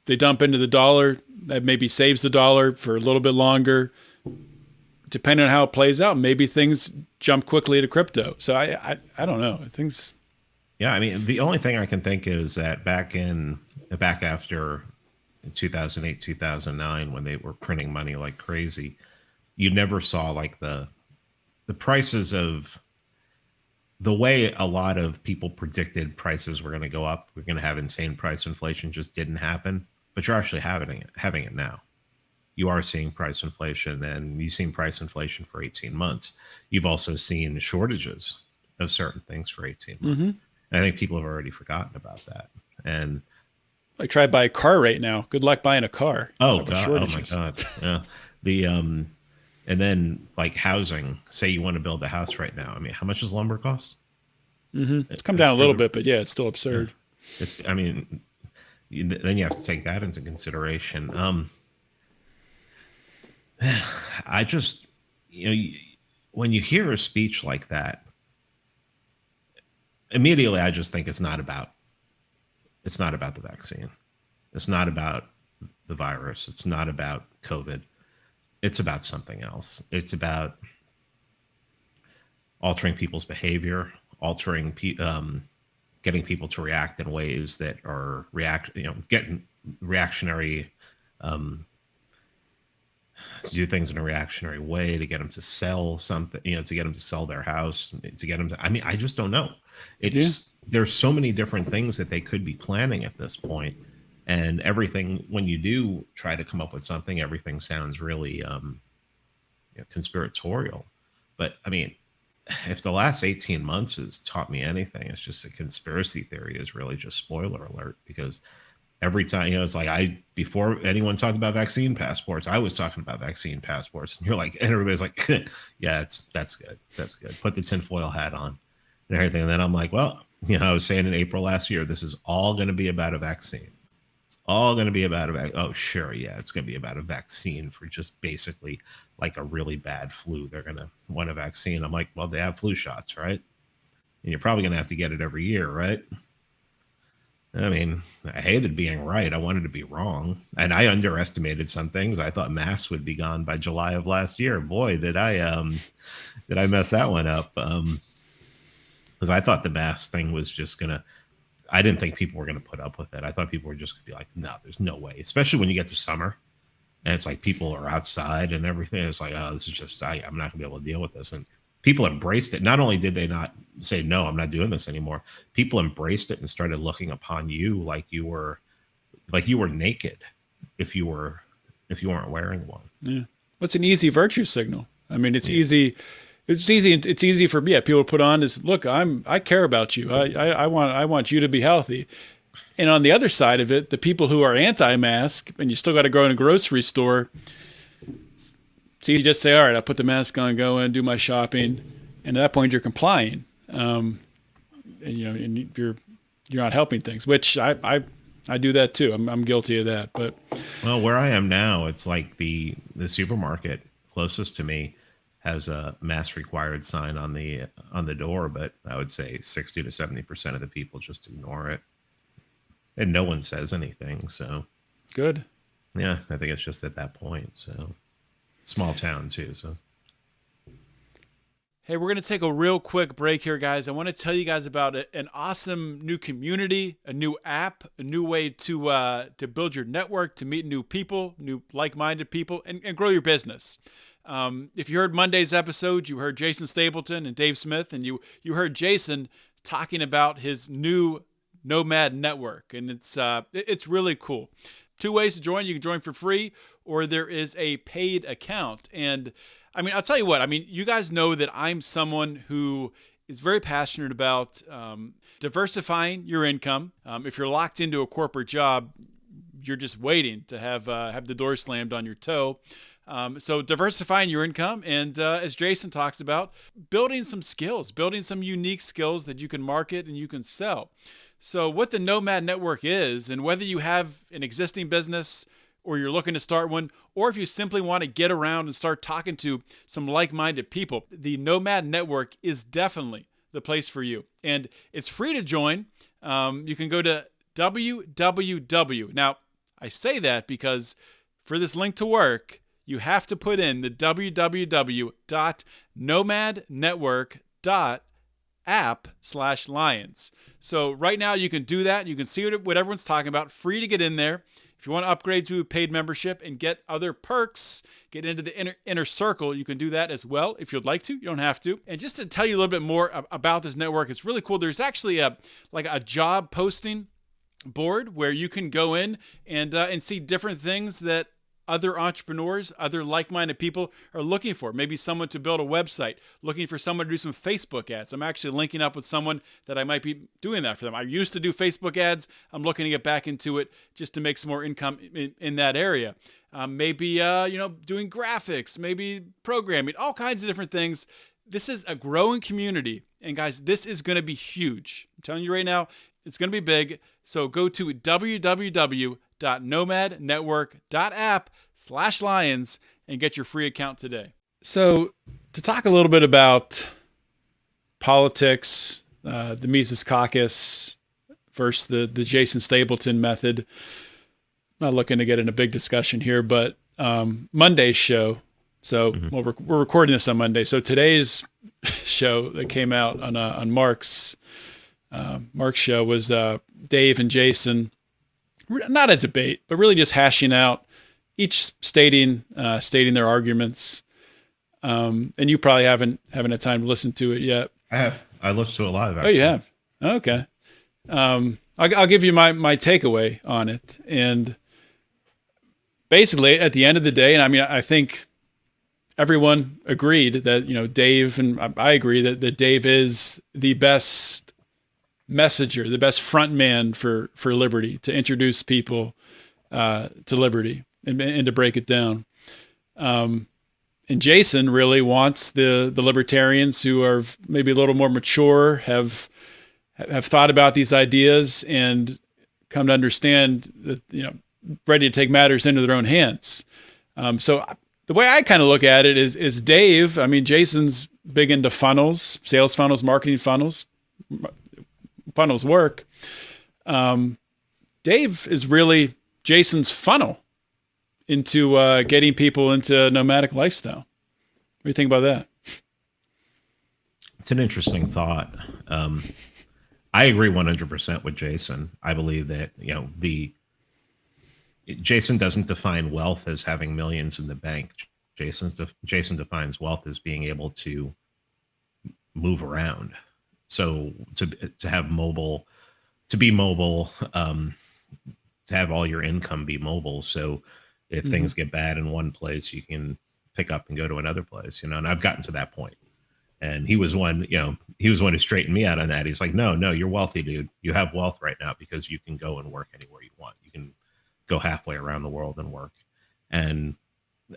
Speaker 1: they dump into the dollar, that maybe saves the dollar for a little bit longer. Depending on how it plays out, maybe things jump quickly to crypto. So I don't know. Things.
Speaker 3: Yeah, I mean, the only thing I can think is that back after 2008, 2009, when they were printing money like crazy, you never saw like the prices of the way a lot of people predicted prices were going to go up. We're going to have insane price inflation, just didn't happen. But you're actually having it now. You are seeing price inflation, and you've seen price inflation for 18 months. You've also seen shortages of certain things for 18 months. And I think people have already forgotten about that. And
Speaker 1: I try to buy a car right now. Good luck buying a car.
Speaker 3: Oh God! Oh my God! Yeah. And then like housing. Say you want to build a house right now. I mean, how much does lumber cost?
Speaker 1: It's come down a little bit, but yeah, it's still absurd.
Speaker 3: Yeah. Then you have to take that into consideration. I just, when you hear a speech like that, immediately I just think it's not about the vaccine. It's not about the virus. It's not about COVID. It's about something else. It's about altering people's behavior, getting people to react in ways that are getting reactionary, to do things in a reactionary way, to get them to sell something, to get them to sell their house, to get them to, I just don't know. There's so many different things that they could be planning at this point. And everything, when you do try to come up with something, everything sounds really conspiratorial. But I mean, if the last 18 months has taught me anything, it's just a conspiracy theory is really just spoiler alert, because every time, it's like before anyone talked about vaccine passports, I was talking about vaccine passports, and and everybody's like, yeah, that's good. That's good. Put the tinfoil hat on and everything. And then I'm like, well, I was saying in April last year, this is all going to be about a vaccine. It's all going to be about oh, sure. Yeah. It's going to be about a vaccine for just basically like a really bad flu. They're going to want a vaccine. I'm like, well, they have flu shots, right? And you're probably going to have to get it every year, right? I mean, I hated being right. I wanted to be wrong. And I underestimated some things. I thought masks would be gone by July of last year. Boy, did I mess that one up. Because I thought the mask thing was just I didn't think people were going to put up with it. I thought people were just going to be like, no, there's no way. Especially when you get to summer and it's like people are outside and everything. It's like, oh, this is just, I'm not going to be able to deal with this. And people embraced it. Not only did they not say, no, I'm not doing this anymore, people embraced it and started looking upon you like you were naked if you weren't wearing one.
Speaker 1: Yeah. What's an easy virtue signal? I mean, it's easy. It's easy for people to put on is, look, I care about you. I want you to be healthy. And on the other side of it, the people who are anti-mask and you still got to go in a grocery store, it's easy to just say, all right, I'll put the mask on, go in, do my shopping. And at that point you're complying. And you're not helping things, which I do that too. I'm guilty of that, but
Speaker 3: well, where I am now, it's like the supermarket closest to me has a mask required sign on the door, but I would say 60 to 70% of the people just ignore it, and no one says anything. So
Speaker 1: good.
Speaker 3: Yeah, I think it's just at that point. So small town too. So
Speaker 1: Hey, we're going to take a real quick break here, guys. I want to tell you guys about an awesome new community, a new app, a new way to build your network, to meet new people, new like-minded people, and grow your business. If you heard Monday's episode, you heard Jason Stapleton and Dave Smith, and you heard Jason talking about his new Nomad network, and it's really cool. Two ways to join. You can join for free, or there is a paid account. And I mean, I'll tell you what, I mean, you guys know that I'm someone who is very passionate about diversifying your income. If you're locked into a corporate job, you're just waiting to have the door slammed on your toe. So diversifying your income, and as Jason talks about, building some skills, building some unique skills that you can market and you can sell. So what the Nomad Network is, and whether you have an existing business or you're looking to start one, or if you simply want to get around and start talking to some like-minded people, the Nomad Network is definitely the place for you. And it's free to join. You can go to www. Now, I say that because for this link to work, you have to put in the www.nomadnetwork.app/lions. So right now you can do that. You can see what everyone's talking about. Free to get in there. If you want to upgrade to a paid membership and get other perks, get into the inner circle, you can do that as well if you'd like to. You don't have to. And just to tell you a little bit more about this network, it's really cool. There's actually a job posting board where you can go in and see different things that other entrepreneurs, other like-minded people are looking for. Maybe someone to build a website, looking for someone to do some Facebook ads. I'm actually linking up with someone that I might be doing that for them. I used to do Facebook ads. I'm looking to get back into it just to make some more income in that area. Maybe doing graphics, maybe programming, all kinds of different things. This is a growing community. And guys, this is going to be huge. I'm telling you right now, it's going to be big. So go to www.nomadnetwork.app/lions and get your free account today. So to talk a little bit about politics, the Mises Caucus versus the Jason Stapleton method, I'm not looking to get in a big discussion here, but Monday's show. So we're recording this on Monday. So today's show that came out on Mark's show was Dave and Jason, not a debate, but really just hashing out, each stating their arguments. And you probably haven't had time to listen to it yet.
Speaker 3: I have. I listened to a lot of it.
Speaker 1: Oh, you have? Okay. I'll give you my takeaway on it. And basically, at the end of the day, and I mean, I think everyone agreed that, Dave, and I agree that Dave is the best messenger, the best front man for liberty, to introduce people to liberty and to break it down. And Jason really wants the libertarians who are maybe a little more mature, have thought about these ideas and come to understand that, ready to take matters into their own hands. So the way I kind of look at it is Dave, I mean, Jason's big into funnels, sales funnels, marketing funnels. Funnels work. Dave is really Jason's funnel into getting people into a nomadic lifestyle. What do you think about that?
Speaker 3: It's an interesting thought. I agree 100% with Jason. I believe that, Jason doesn't define wealth as having millions in the bank. Jason defines wealth as being able to move around. So to have mobile, to be mobile, to have all your income be mobile. So if things get bad in one place, you can pick up and go to another place, and I've gotten to that point. And he was one who straightened me out on that. He's like, no, you're wealthy, dude. You have wealth right now because you can go and work anywhere you want. You can go halfway around the world and work. And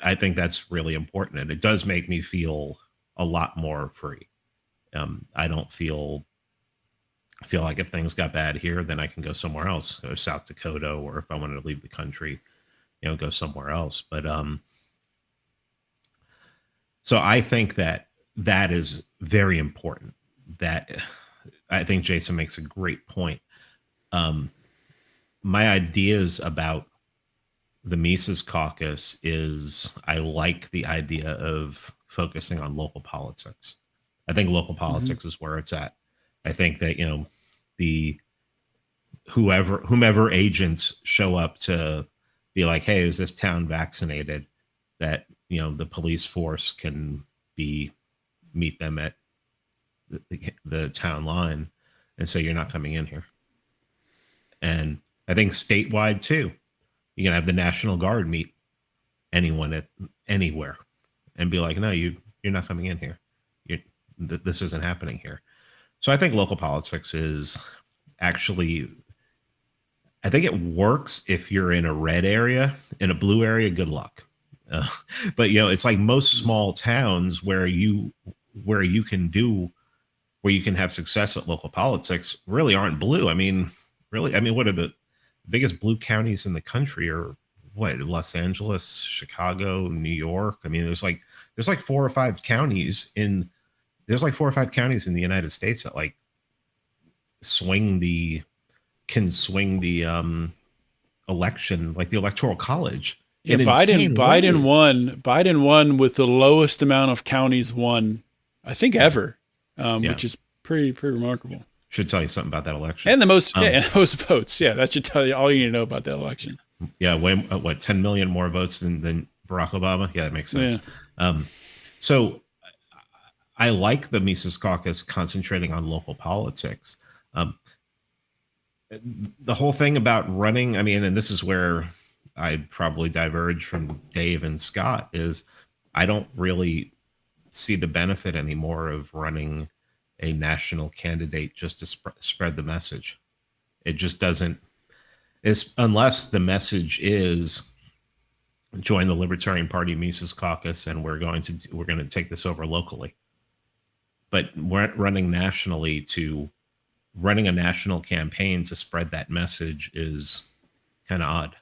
Speaker 3: I think that's really important. And it does make me feel a lot more free. I don't feel like if things got bad here, then I can go somewhere else, go to South Dakota, or if I wanted to leave the country, go somewhere else. But so I think that is very important. That I think Jason makes a great point. My ideas about the Mises Caucus is I like the idea of focusing on local politics. I think local politics is where it's at. I think that, the whomever agents show up to be like, hey, is this town vaccinated? That, the police force can meet them at the town line and say, you're not coming in here. And I think statewide too, you can have the National Guard meet anyone at anywhere and be like, no, you're not coming in here. This isn't happening here. So I think local politics is actually, I think it works if you're in a red area. In a blue area, good luck. But it's like most small towns where you can have success at local politics really aren't blue. I mean, what are the biggest blue counties in the country? Are Los Angeles, Chicago, New York? I mean, there's like 4 or 5 counties in the United States that like can swing the election, like the Electoral College.
Speaker 1: Yeah, Biden won with the lowest amount of counties won, I think, ever, which is pretty remarkable.
Speaker 3: Should tell you something about that election.
Speaker 1: And the most votes. Yeah, that should tell you all you need to know about that election.
Speaker 3: Yeah, 10 million more votes than Barack Obama? Yeah, that makes sense. Yeah. So I like the Mises Caucus concentrating on local politics. The whole thing about running, I mean, and this is where I probably diverge from Dave and Scott, is I don't really see the benefit anymore of running a national candidate just to spread the message. It just doesn't, unless the message is join the Libertarian Party Mises Caucus and we're going to take this over locally. But running a national campaign to spread that message is kind of odd.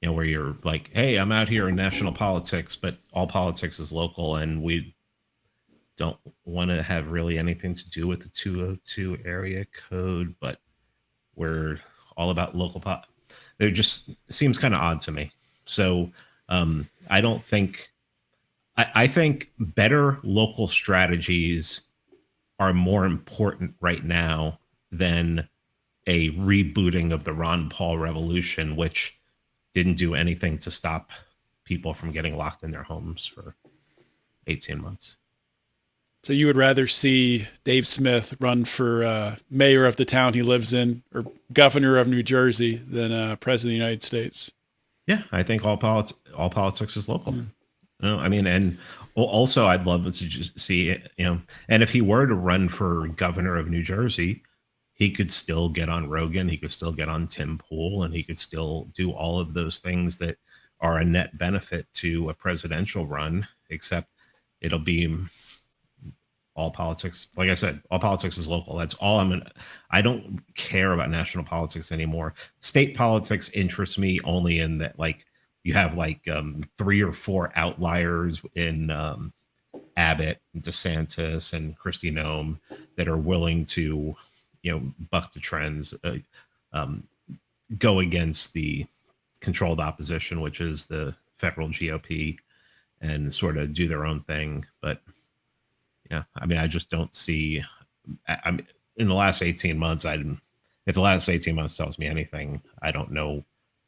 Speaker 3: Where you're like, hey, I'm out here in national politics, but all politics is local, and we don't want to have really anything to do with the 202 area code, but we're all about local It just seems kind of odd to me. So I think better local strategies are more important right now than a rebooting of the Ron Paul revolution, which didn't do anything to stop people from getting locked in their homes for 18 months.
Speaker 1: So you would rather see Dave Smith run for mayor of the town he lives in or governor of New Jersey than president of the United States?
Speaker 3: Yeah, I think all politics is local. I mean, and also I'd love to just see it, and if he were to run for governor of New Jersey, he could still get on Rogan, he could still get on Tim Pool, and he could still do all of those things that are a net benefit to a presidential run, except it'll be all politics. Like I said, all politics is local. That's all I don't care about national politics anymore. State politics interests me only in that, like, you have like 3 or 4 outliers in Abbott, DeSantis, and Kristi Noem that are willing to, buck the trends, go against the controlled opposition, which is the federal GOP, and sort of do their own thing. But yeah, I mean, I just don't see. I mean, in the last 18 months, if the last 18 months tells me anything, I don't know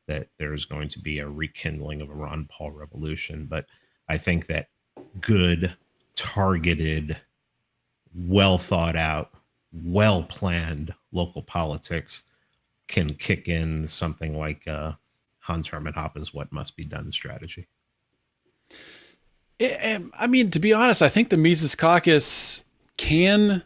Speaker 3: that there's going to be a rekindling of a Ron Paul revolution. But I think that good, targeted, well thought out, well planned local politics can kick in something like Hans Hermann Hoppe's "What Must Be Done" strategy.
Speaker 1: I mean, to be honest, I think the Mises Caucus can.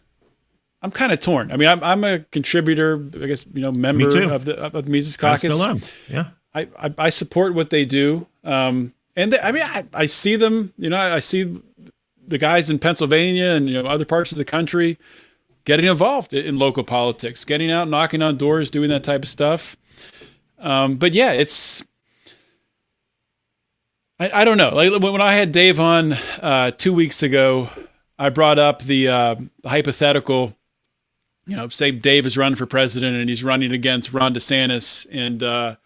Speaker 1: I'm kind of torn. I mean, I'm a contributor, I guess, member of the Mises Caucus.
Speaker 3: I still am. Yeah,
Speaker 1: I support what they do, and I see them. I see the guys in Pennsylvania and other parts of the country getting involved in local politics, getting out, knocking on doors, doing that type of stuff. But yeah, it's. I don't know. Like when I had Dave on 2 weeks ago, I brought up the hypothetical. Say Dave is running for president and he's running against Ron DeSantis and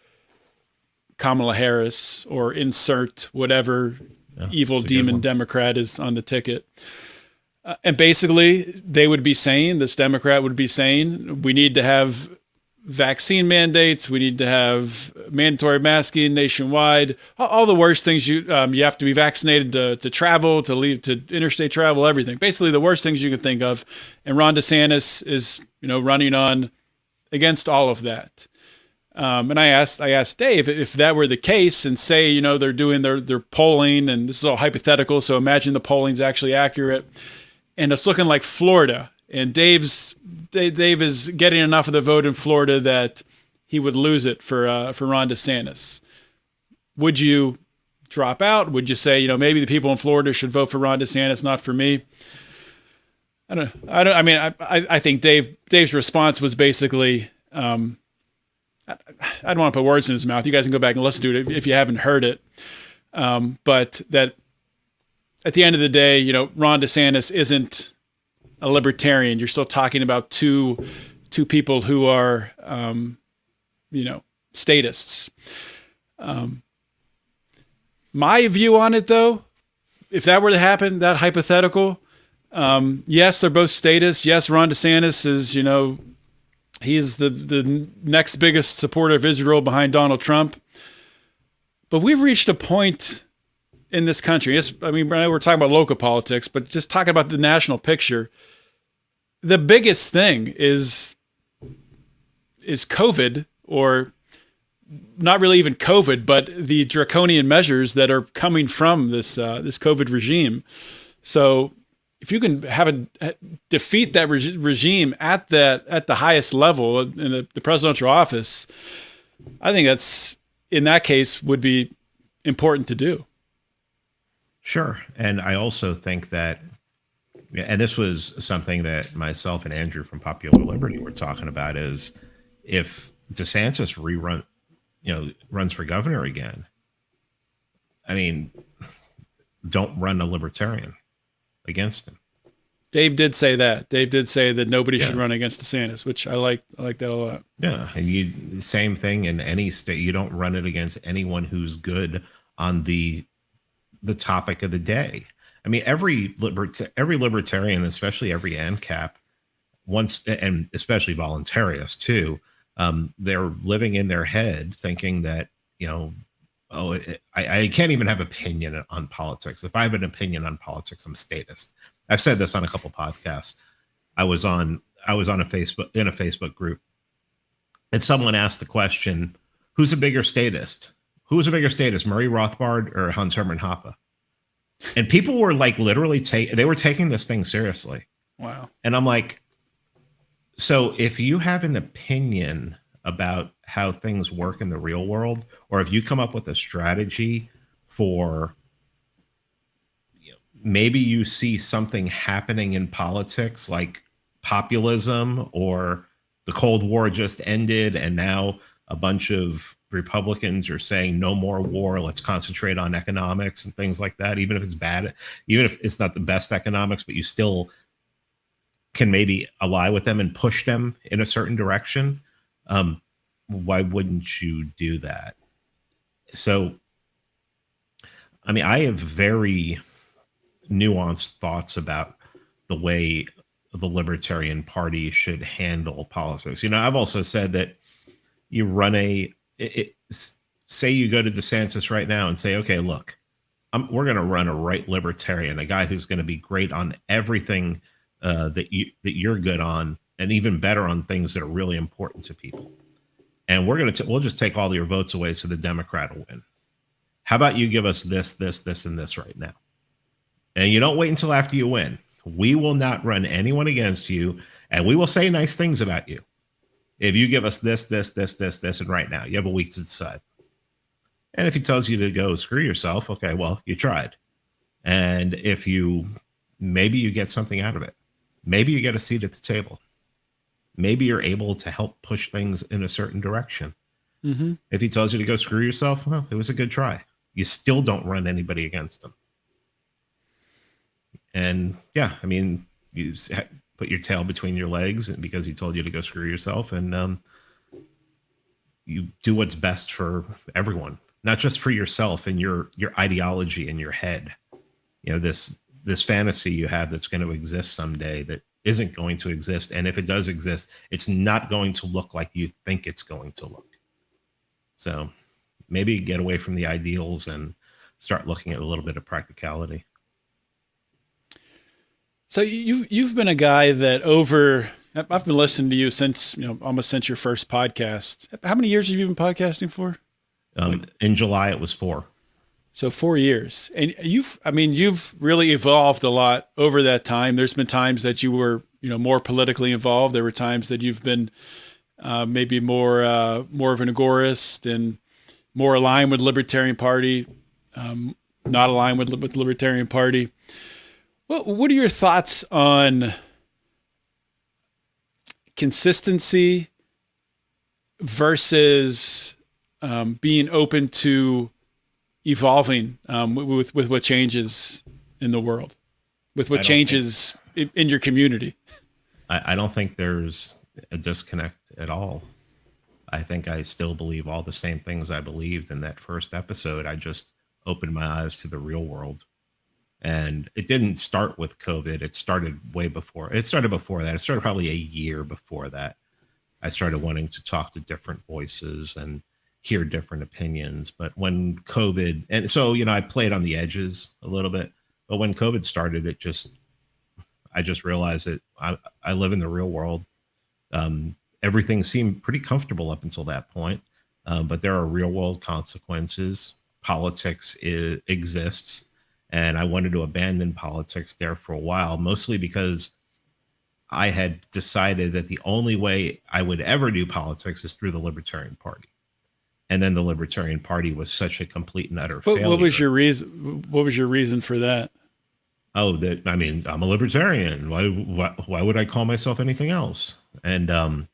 Speaker 1: Kamala Harris, or insert whatever evil demon Democrat is on the ticket. And basically, they would be saying, this Democrat would be saying, we need to have vaccine mandates. We need to have mandatory masking nationwide. All the worst things you have to be vaccinated to travel, to leave, to interstate travel, everything. Basically, the worst things you can think of. And Ron DeSantis is, running on against all of that. And I asked Dave if that were the case, and say, they're doing their polling, and this is all hypothetical. So imagine the polling's actually accurate, and it's looking like Florida. And Dave is getting enough of the vote in Florida that he would lose it for Ron DeSantis. Would you drop out? Would you say, maybe the people in Florida should vote for Ron DeSantis, not for me? I think Dave's response was basically, I don't want to put words in his mouth. You guys can go back and listen to it if you haven't heard it. But that at the end of the day, Ron DeSantis isn't a libertarian. You're still talking about two people who are, statists. My view on it, though, if that were to happen, that hypothetical, yes, they're both statists. Yes, Ron DeSantis is, he's the next biggest supporter of Israel behind Donald Trump. But we've reached a point in this country. We're talking about local politics, but just talking about the national picture. The biggest thing is COVID, or not really even COVID, but the draconian measures that are coming from this COVID regime. So if you can defeat that regime at the highest level in the presidential office, I think that's, in that case, would be important to do.
Speaker 3: Sure. And I also think that, and this was something that myself and Andrew from Popular Liberty were talking about, is if DeSantis runs for governor again, don't run a libertarian against him.
Speaker 1: Dave did say that. Dave did say that nobody should run against DeSantis, which I like that a lot.
Speaker 3: Yeah. And same thing in any state. You don't run it against anyone who's good on the topic of the day. Every libertarian, especially every ANCAP, and especially voluntarists too, they're living in their head thinking that, I can't even have opinion on politics. If I have an opinion on politics, I'm a statist. I've said this on a couple podcasts. I was on a Facebook group, and someone asked the question, who's a bigger statist? Who's a bigger statist, Murray Rothbard or Hans Hermann Hoppe? And people were like literally they were taking this thing seriously.
Speaker 1: Wow.
Speaker 3: And I'm like, so if you have an opinion about how things work in the real world, or if you come up with a strategy for, maybe you see something happening in politics like populism, or the Cold War just ended and now a bunch of Republicans are saying no more war, let's concentrate on economics and things like that, even if it's bad, even if it's not the best economics, but you still can maybe ally with them and push them in a certain direction. Why wouldn't you do that? So, I have very nuanced thoughts about the way the Libertarian Party should handle politics. I've also said that you run say you go to DeSantis right now and say, okay, look, we're going to run a right libertarian, a guy who's going to be great on everything that you're good on, and even better on things that are really important to people. And we'll just take all your votes away so the Democrat will win. How about you give us this, and this right now? And you don't wait until after you win. We will not run anyone against you, and we will say nice things about you. If you give us this, and right now, you have a week to decide. And if he tells you to go screw yourself, okay, well, you tried. And if maybe you get something out of it. Maybe you get a seat at the table. Maybe you're able to help push things in a certain direction. Mm-hmm. If he tells you to go screw yourself, well, it was a good try. You still don't run anybody against him. And yeah, you put your tail between your legs because he told you to go screw yourself, and you do what's best for everyone, not just for yourself and your ideology in your head. This this fantasy you have that's going to exist someday that isn't going to exist. And if it does exist, it's not going to look like you think it's going to look. So maybe get away from the ideals and start looking at a little bit of practicality.
Speaker 1: So you've been a guy that I've been listening to you since, almost since your first podcast. How many years have you been podcasting for?
Speaker 3: In July, it was 4.
Speaker 1: So 4 years. And you've really evolved a lot over that time. There's been times that you were, more politically involved. There were times that you've been maybe more of an agorist and more aligned with Libertarian Party, not aligned with the Libertarian Party. What are your thoughts on consistency versus being open to evolving with what changes in the world, with what changes in your community?
Speaker 3: I don't think there's a disconnect at all. I think I still believe all the same things I believed in that first episode. I just opened my eyes to the real world. And it didn't start with COVID. It started way before. It started before that. It started probably a year before that. I started wanting to talk to different voices and hear different opinions. But when COVID, and so, I played on the edges a little bit. But when COVID started, I just realized that I live in the real world. Everything seemed pretty comfortable up until that point. But there are real world consequences. Politics exists. And I wanted to abandon politics there for a while, mostly because I had decided that the only way I would ever do politics is through the Libertarian Party. And then the Libertarian Party was such a complete and utter failure.
Speaker 1: What was your reason? What was your reason for that?
Speaker 3: Oh, I'm a libertarian. Why would I call myself anything else? And and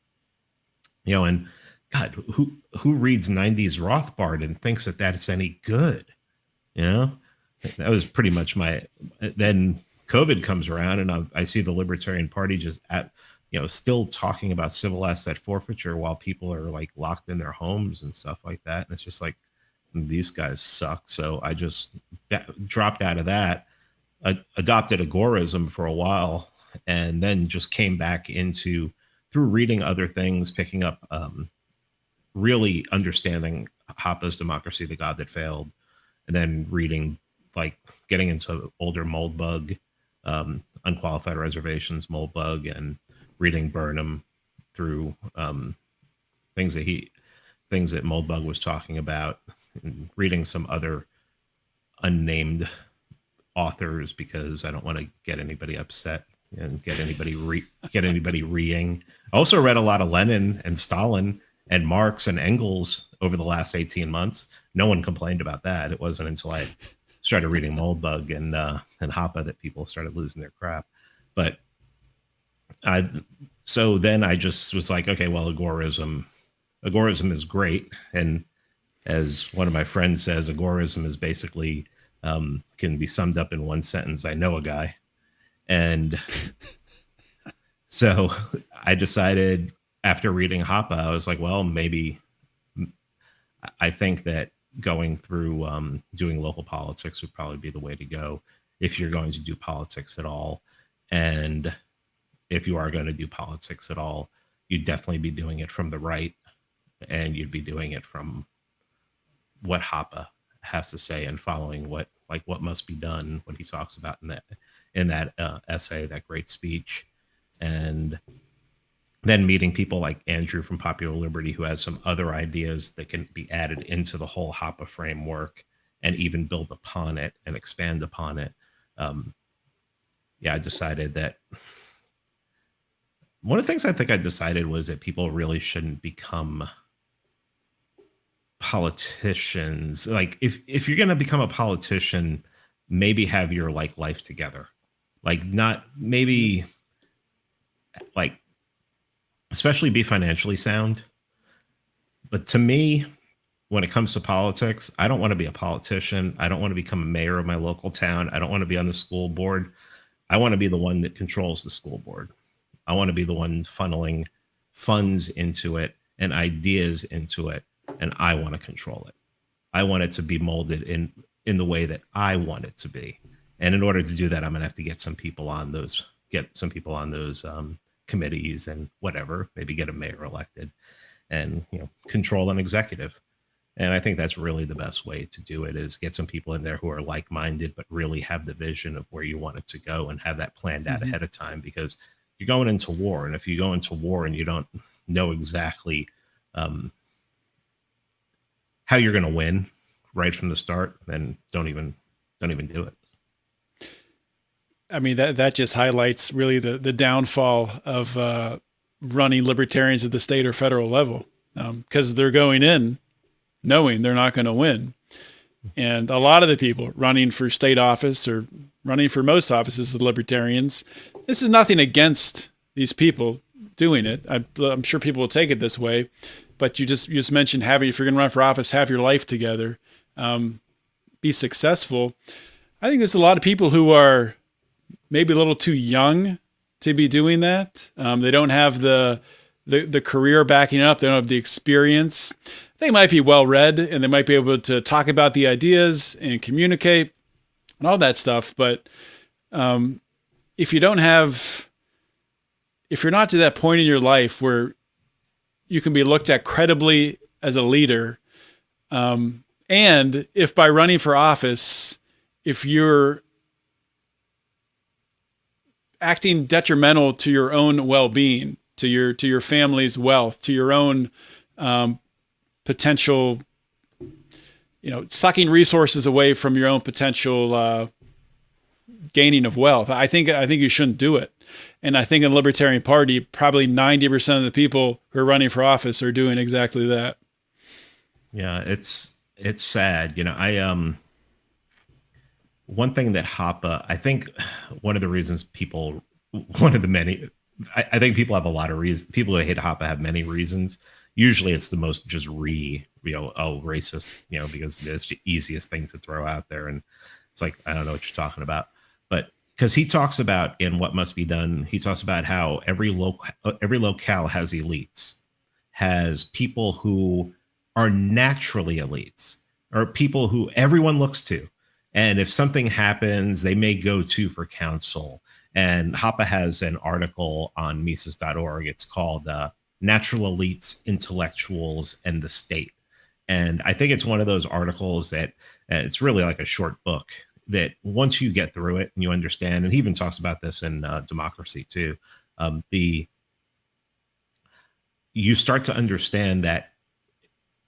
Speaker 3: God, who reads 90s Rothbard and thinks that that's any good? That was pretty much then COVID comes around and I see the Libertarian Party just still talking about civil asset forfeiture while people are like locked in their homes and stuff like that. And it's just like, these guys suck. So I just dropped out of that, adopted agorism for a while, and then just came back through reading other things, picking up, really understanding Hoppe's Democracy, the God That Failed, and then reading, getting into older Moldbug, Unqualified Reservations, Moldbug, and reading Burnham through things that Moldbug was talking about, and reading some other unnamed authors because I don't want to get anybody upset and get anybody reeing. I also read a lot of Lenin and Stalin and Marx and Engels over the last 18 months. No one complained about that. It wasn't until I started reading Moldbug and Hoppe that people started losing their crap. But so then I just was like, okay, well, agorism is great. And as one of my friends says, agorism is basically can be summed up in one sentence: I know a guy. And so I decided after reading Hoppe, I was like, well, maybe I think that going through doing local politics would probably be the way to go if you're going to do politics at all. And if you are going to do politics at all, you'd definitely be doing it from the right, and you'd be doing it from what Hoppe has to say and following what must be done, what he talks about in that essay, that great speech. And then meeting people like Andrew from Popular Liberty, who has some other ideas that can be added into the whole Hoppe framework and even build upon it and expand upon it. I decided that one of the things I think I decided was that people really shouldn't become politicians. Like if you're going to become a politician, maybe have your life together, especially be financially sound. But to me, when it comes to politics, I don't want to be a politician. I don't want to become a mayor of my local town. I don't want to be on the school board. I want to be the one that controls the school board. I want to be the one funneling funds into it and ideas into it, and I want to control it. I want it to be molded in the way that I want it to be. And in order to do that, I'm going to have to get some people on those committees and whatever, maybe get a mayor elected and, control an executive. And I think that's really the best way to do it, is get some people in there who are like-minded, but really have the vision of where you want it to go and have that planned out ahead of time, because you're going into war. And if you go into war and you don't know exactly how you're going to win right from the start, then don't even do it.
Speaker 1: I mean, that just highlights really the downfall of running libertarians at the state or federal level, because they're going in knowing they're not going to win. And a lot of the people running for state office or running for most offices as libertarians, this is nothing against these people doing it. I'm sure people will take it this way, but you just mentioned if you're going to run for office, have your life together, be successful. I think there's a lot of people who are maybe a little too young to be doing that. They don't have the career backing up. They don't have the experience. They might be well read and they might be able to talk about the ideas and communicate and all that stuff. But if you're not to that point in your life where you can be looked at credibly as a leader, and if by running for office, if you're acting detrimental to your own well-being, to your family's wealth, to your own potential, sucking resources away from your own potential gaining of wealth, I think you shouldn't do it. And I think in the Libertarian Party, probably 90% of the people who are running for office are doing exactly that.
Speaker 3: Yeah, it's sad. One thing that I think one of the reasons I think people have a lot of reasons. People who hate Hoppe have many reasons. Usually it's the most just racist, because it's the easiest thing to throw out there. And it's like, I don't know what you're talking about. But because he talks about in What Must Be Done, he talks about how every locale has elites, has people who are naturally elites, or people who everyone looks to. And if something happens, they may go to for counsel. And Hoppe has an article on Mises.org. It's called Natural Elites, Intellectuals, and the State. And I think it's one of those articles that it's really like a short book that once you get through it and you understand, and he even talks about this in Democracy too, you start to understand that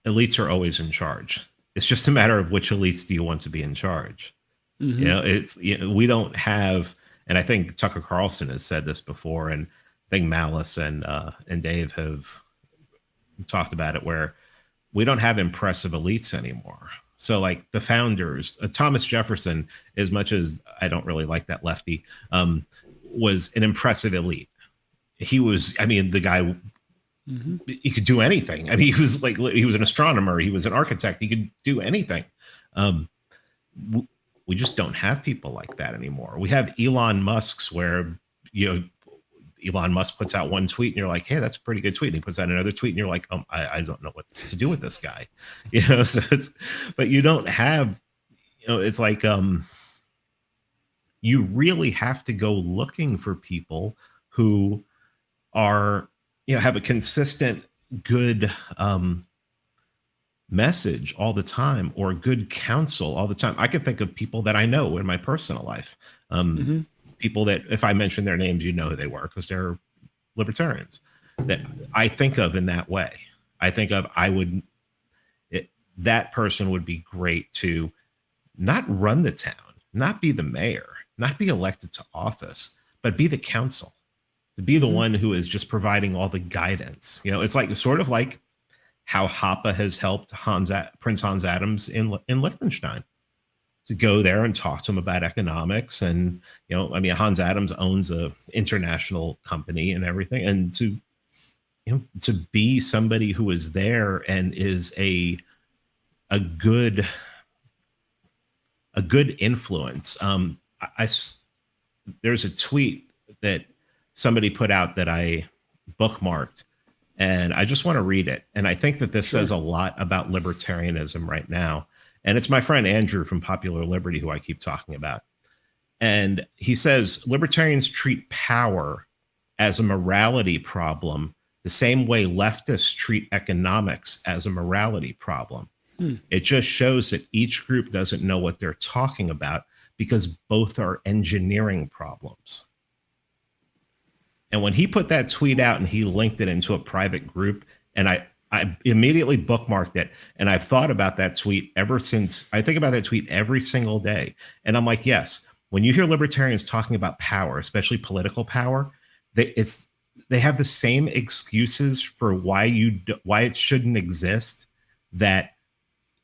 Speaker 3: elites are always in charge. It's just a matter of which elites do you want to be in charge. We don't have, and I think Tucker Carlson has said this before, and I think Malice and Dave have talked about it, where we don't have impressive elites anymore. So like the founders, Thomas Jefferson, as much as I don't really like that lefty, was an impressive elite. He was, the guy, he could do anything. He was an astronomer. He was an architect. He could do anything. We just don't have people like that anymore. We have Elon Musk's where, Elon Musk puts out one tweet and you're like, hey, that's a pretty good tweet. And he puts out another tweet and you're like, I don't know what to do with this guy. But you don't have, it's like, you really have to go looking for people who are, have a consistent, good message all the time, or good counsel all the time. I can think of people that I know in my personal life. People that if I mention their names, you know who they were because they're libertarians, that I think of in that way. I think of, that person would be great to not run the town, not be the mayor, not be elected to office, but be the counsel, to be the one who is just providing all the guidance. It's like sort of like how Hoppe has helped Prince Hans Adams in Liechtenstein, to go there and talk to him about economics. And, Hans Adams owns a international company and everything. And to be somebody who is there and is a good influence. There's a tweet that somebody put out that I bookmarked, and I just want to read it. And I think that this says a lot about libertarianism right now. And it's my friend Andrew from Popular Liberty who I keep talking about. And he says libertarians treat power as a morality problem the same way leftists treat economics as a morality problem. It just shows that each group doesn't know what they're talking about because both are engineering problems. And when he put that tweet out and he linked it into a private group, and I immediately bookmarked it, and I've thought about that tweet ever since. I think about that tweet every single day. And I'm like, yes, when you hear libertarians talking about power, especially political power, they have the same excuses for why it shouldn't exist that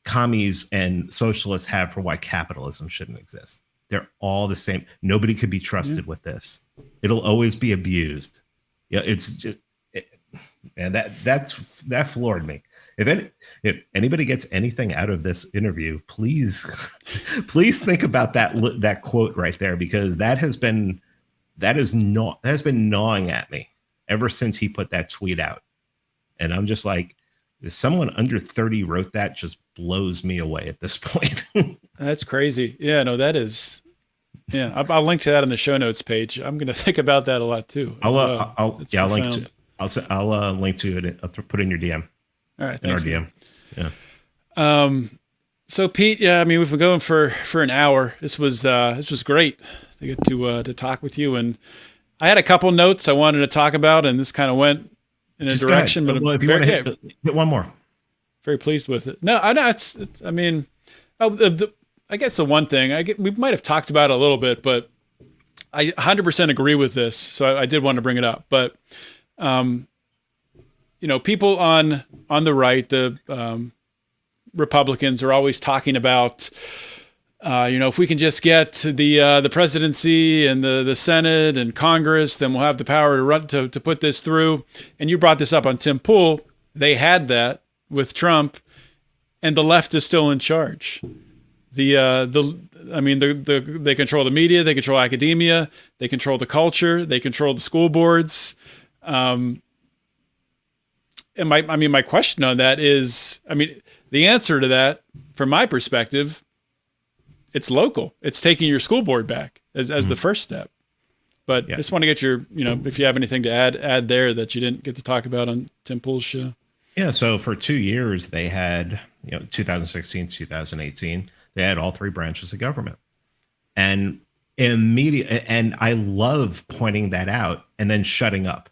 Speaker 3: commies and socialists have for why capitalism shouldn't exist. They're all the same. Nobody could be trusted with this. It'll always be abused. Yeah, it's just, and that floored me. If anybody gets anything out of this interview, please think about that quote right there, because that has been gnawing at me ever since he put that tweet out. And I'm just like, someone under 30 wrote that just blows me away at this point.
Speaker 1: That's crazy. Yeah, no, that is. Yeah, I'll link to that on the show notes page. I'm going to think about that a lot too.
Speaker 3: I'll link to it. I'll put it in your DM.
Speaker 1: All right,
Speaker 3: thanks,
Speaker 1: in our
Speaker 3: DM. Yeah.
Speaker 1: So Pete, yeah, I mean, we've been going for an hour. This was great to get to talk with you, and I had a couple notes I wanted to talk about, and this kind of went in a direction. But
Speaker 3: if you want to hit one more,
Speaker 1: very pleased with it. No, I know it's I mean, I guess the one thing we might have talked about it a little bit, but I 100% agree with this. So I did want to bring it up, but people on the right, the Republicans are always talking about, if we can just get the presidency and the Senate and Congress, then we'll have the power to run to put this through. And you brought this up on Tim Pool. They had that with Trump, and the left is still in charge. They control the media, they control academia, they control the culture, they control the school boards. And my question on that is, the answer to that, from my perspective, it's local. It's taking your school board back as the first step. But I just want to get your, if you have anything to add there that you didn't get to talk about on Tim Pool's show.
Speaker 3: Yeah. So for 2 years, they had, 2016, 2018, they had all three branches of government. And and I love pointing that out and then shutting up,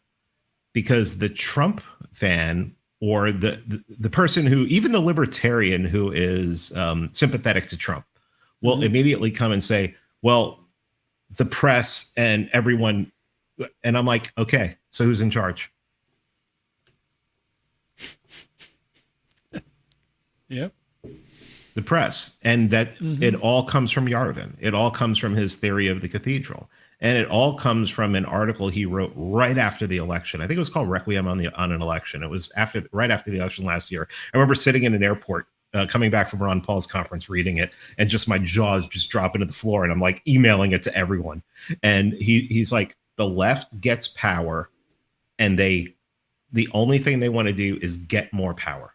Speaker 3: because the Trump fan, or the person who, even the libertarian who is sympathetic to Trump, will immediately come and say, well, the press and everyone. And I'm like, okay, so who's in charge?
Speaker 1: Yep.
Speaker 3: The press. And that it all comes from Yarvin. It all comes from his theory of the cathedral. And it all comes from an article he wrote right after the election. I think it was called Requiem on an Election. It was right after the election last year. I remember sitting in an airport coming back from Ron Paul's conference, reading it, and just my jaws just dropping to the floor. And I'm like emailing it to everyone. And he's like, the left gets power, and the only thing they want to do is get more power.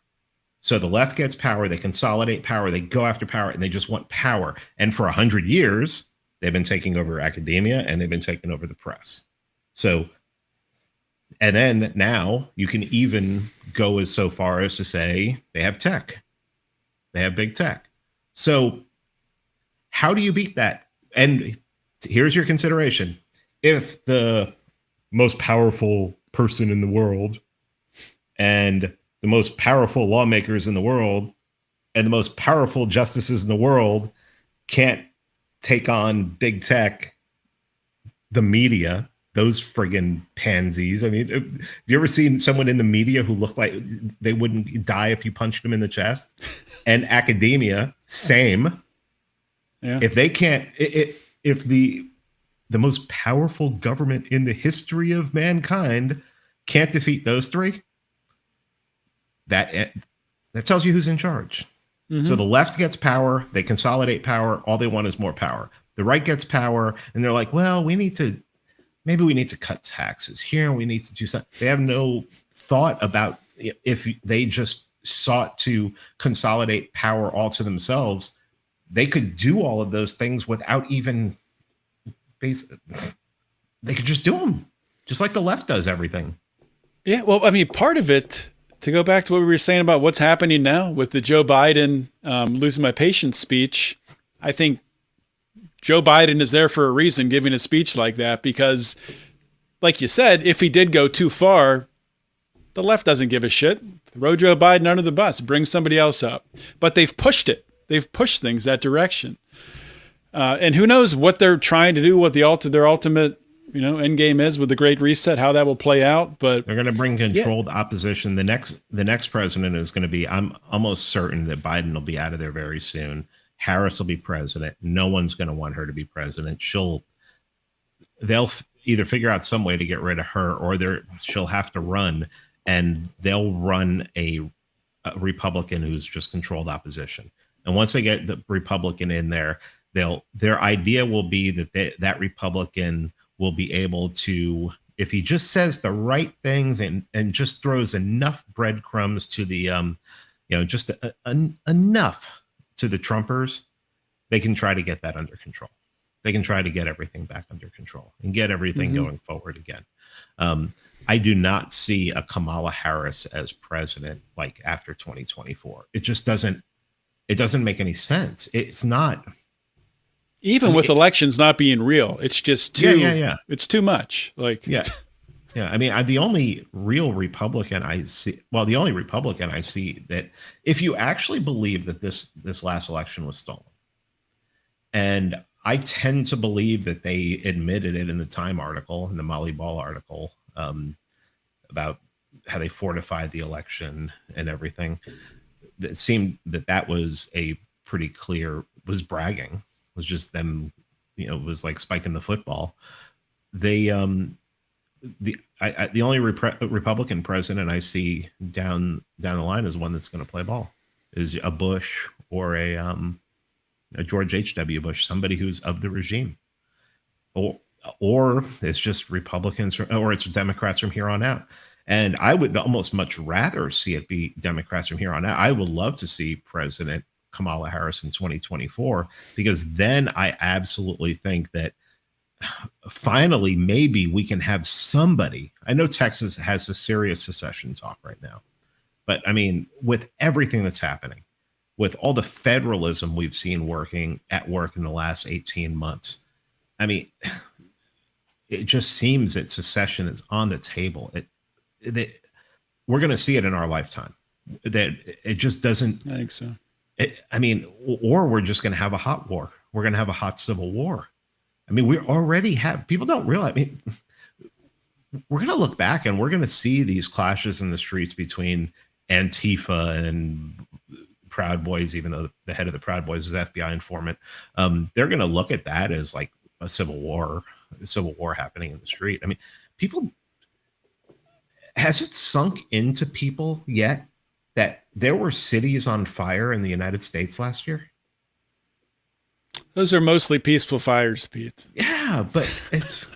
Speaker 3: So the left gets power, they consolidate power, they go after power, and they just want power. And for 100 years, they've been taking over academia, and they've been taking over the press. So, and then now you can even go so far as to say they have tech. They have big tech. So how do you beat that? And here's your consideration. If the most powerful person in the world, and the most powerful lawmakers in the world, and the most powerful justices in the world can't take on big tech, the media, those friggin' pansies. I mean, have you ever seen someone in the media who looked like they wouldn't die if you punched them in the chest? And academia, same.
Speaker 1: Yeah.
Speaker 3: If they can't, if the most powerful government in the history of mankind can't defeat those three, that tells you who's in charge. So the left gets power, they consolidate power, all they want is more power. The right gets power, and they're like, well, maybe we need to cut taxes here, we need to do something. They have no thought about, if they just sought to consolidate power all to themselves, they could do all of those things without even they could just do them, just like the left does everything.
Speaker 1: Yeah, well, I mean, part of it, to go back to what we were saying about what's happening now with the Joe Biden losing my patience speech, I think Joe Biden is there for a reason giving a speech like that because, like you said, if he did go too far, the left doesn't give a shit. Throw Joe Biden under the bus, bring somebody else up. But they've pushed it. They've pushed things that direction. And who knows what they're trying to do, what their ultimate end game is with the Great Reset, how that will play out. But
Speaker 3: they're going to bring controlled opposition. The next president is going to be, I'm almost certain that Biden will be out of there very soon. Harris will be president. No one's going to want her to be president. They'll either figure out some way to get rid of her, or she'll have to run, and they'll run a Republican who's just controlled opposition. And once they get the Republican in there, their idea will be that that Republican will be able to, if he just says the right things and just throws enough breadcrumbs to the just enough to the Trumpers, they can try to get that under control. They can try to get everything back under control and get everything going forward again. I do not see a Kamala Harris as president like after 2024. It just doesn't make any sense. It's not.
Speaker 1: Even with elections not being real, it's just too.
Speaker 3: Yeah.
Speaker 1: It's too much.
Speaker 3: Yeah. I mean, the only real Republican I see, the only Republican I see that, if you actually believe that this last election was stolen, and I tend to believe that they admitted it in the Time article, in the Molly Ball article, about how they fortified the election and everything. It seemed that was a pretty clear, was bragging, was just them, it was like spiking the football. They, the only Republican president I see down the line is one that's going to play ball, is a Bush or a George H.W. Bush, somebody who's of the regime, or it's just Republicans, or it's Democrats from here on out. And I would almost much rather see it be Democrats from here on out. I would love to see President Kamala Harris in 2024, because then I absolutely think that finally maybe we can have somebody. I know Texas has a serious secession talk right now, but I mean, with everything that's happening, with all the federalism we've seen at work in the last 18 months, I mean, it just seems that secession is on the table. We're going to see it in our lifetime. That it just doesn't.
Speaker 1: I think so.
Speaker 3: Or we're just going to have a hot war. We're going to have a hot civil war. I mean, we already have. People don't realize. I mean, we're going to look back and we're going to see these clashes in the streets between Antifa and Proud Boys, even though the head of the Proud Boys is FBI informant. They're going to look at that as like a civil war happening in the street. I mean, has it sunk into people yet that there were cities on fire in the United States last year?
Speaker 1: Those are mostly peaceful fires, Pete.
Speaker 3: Yeah, but it's,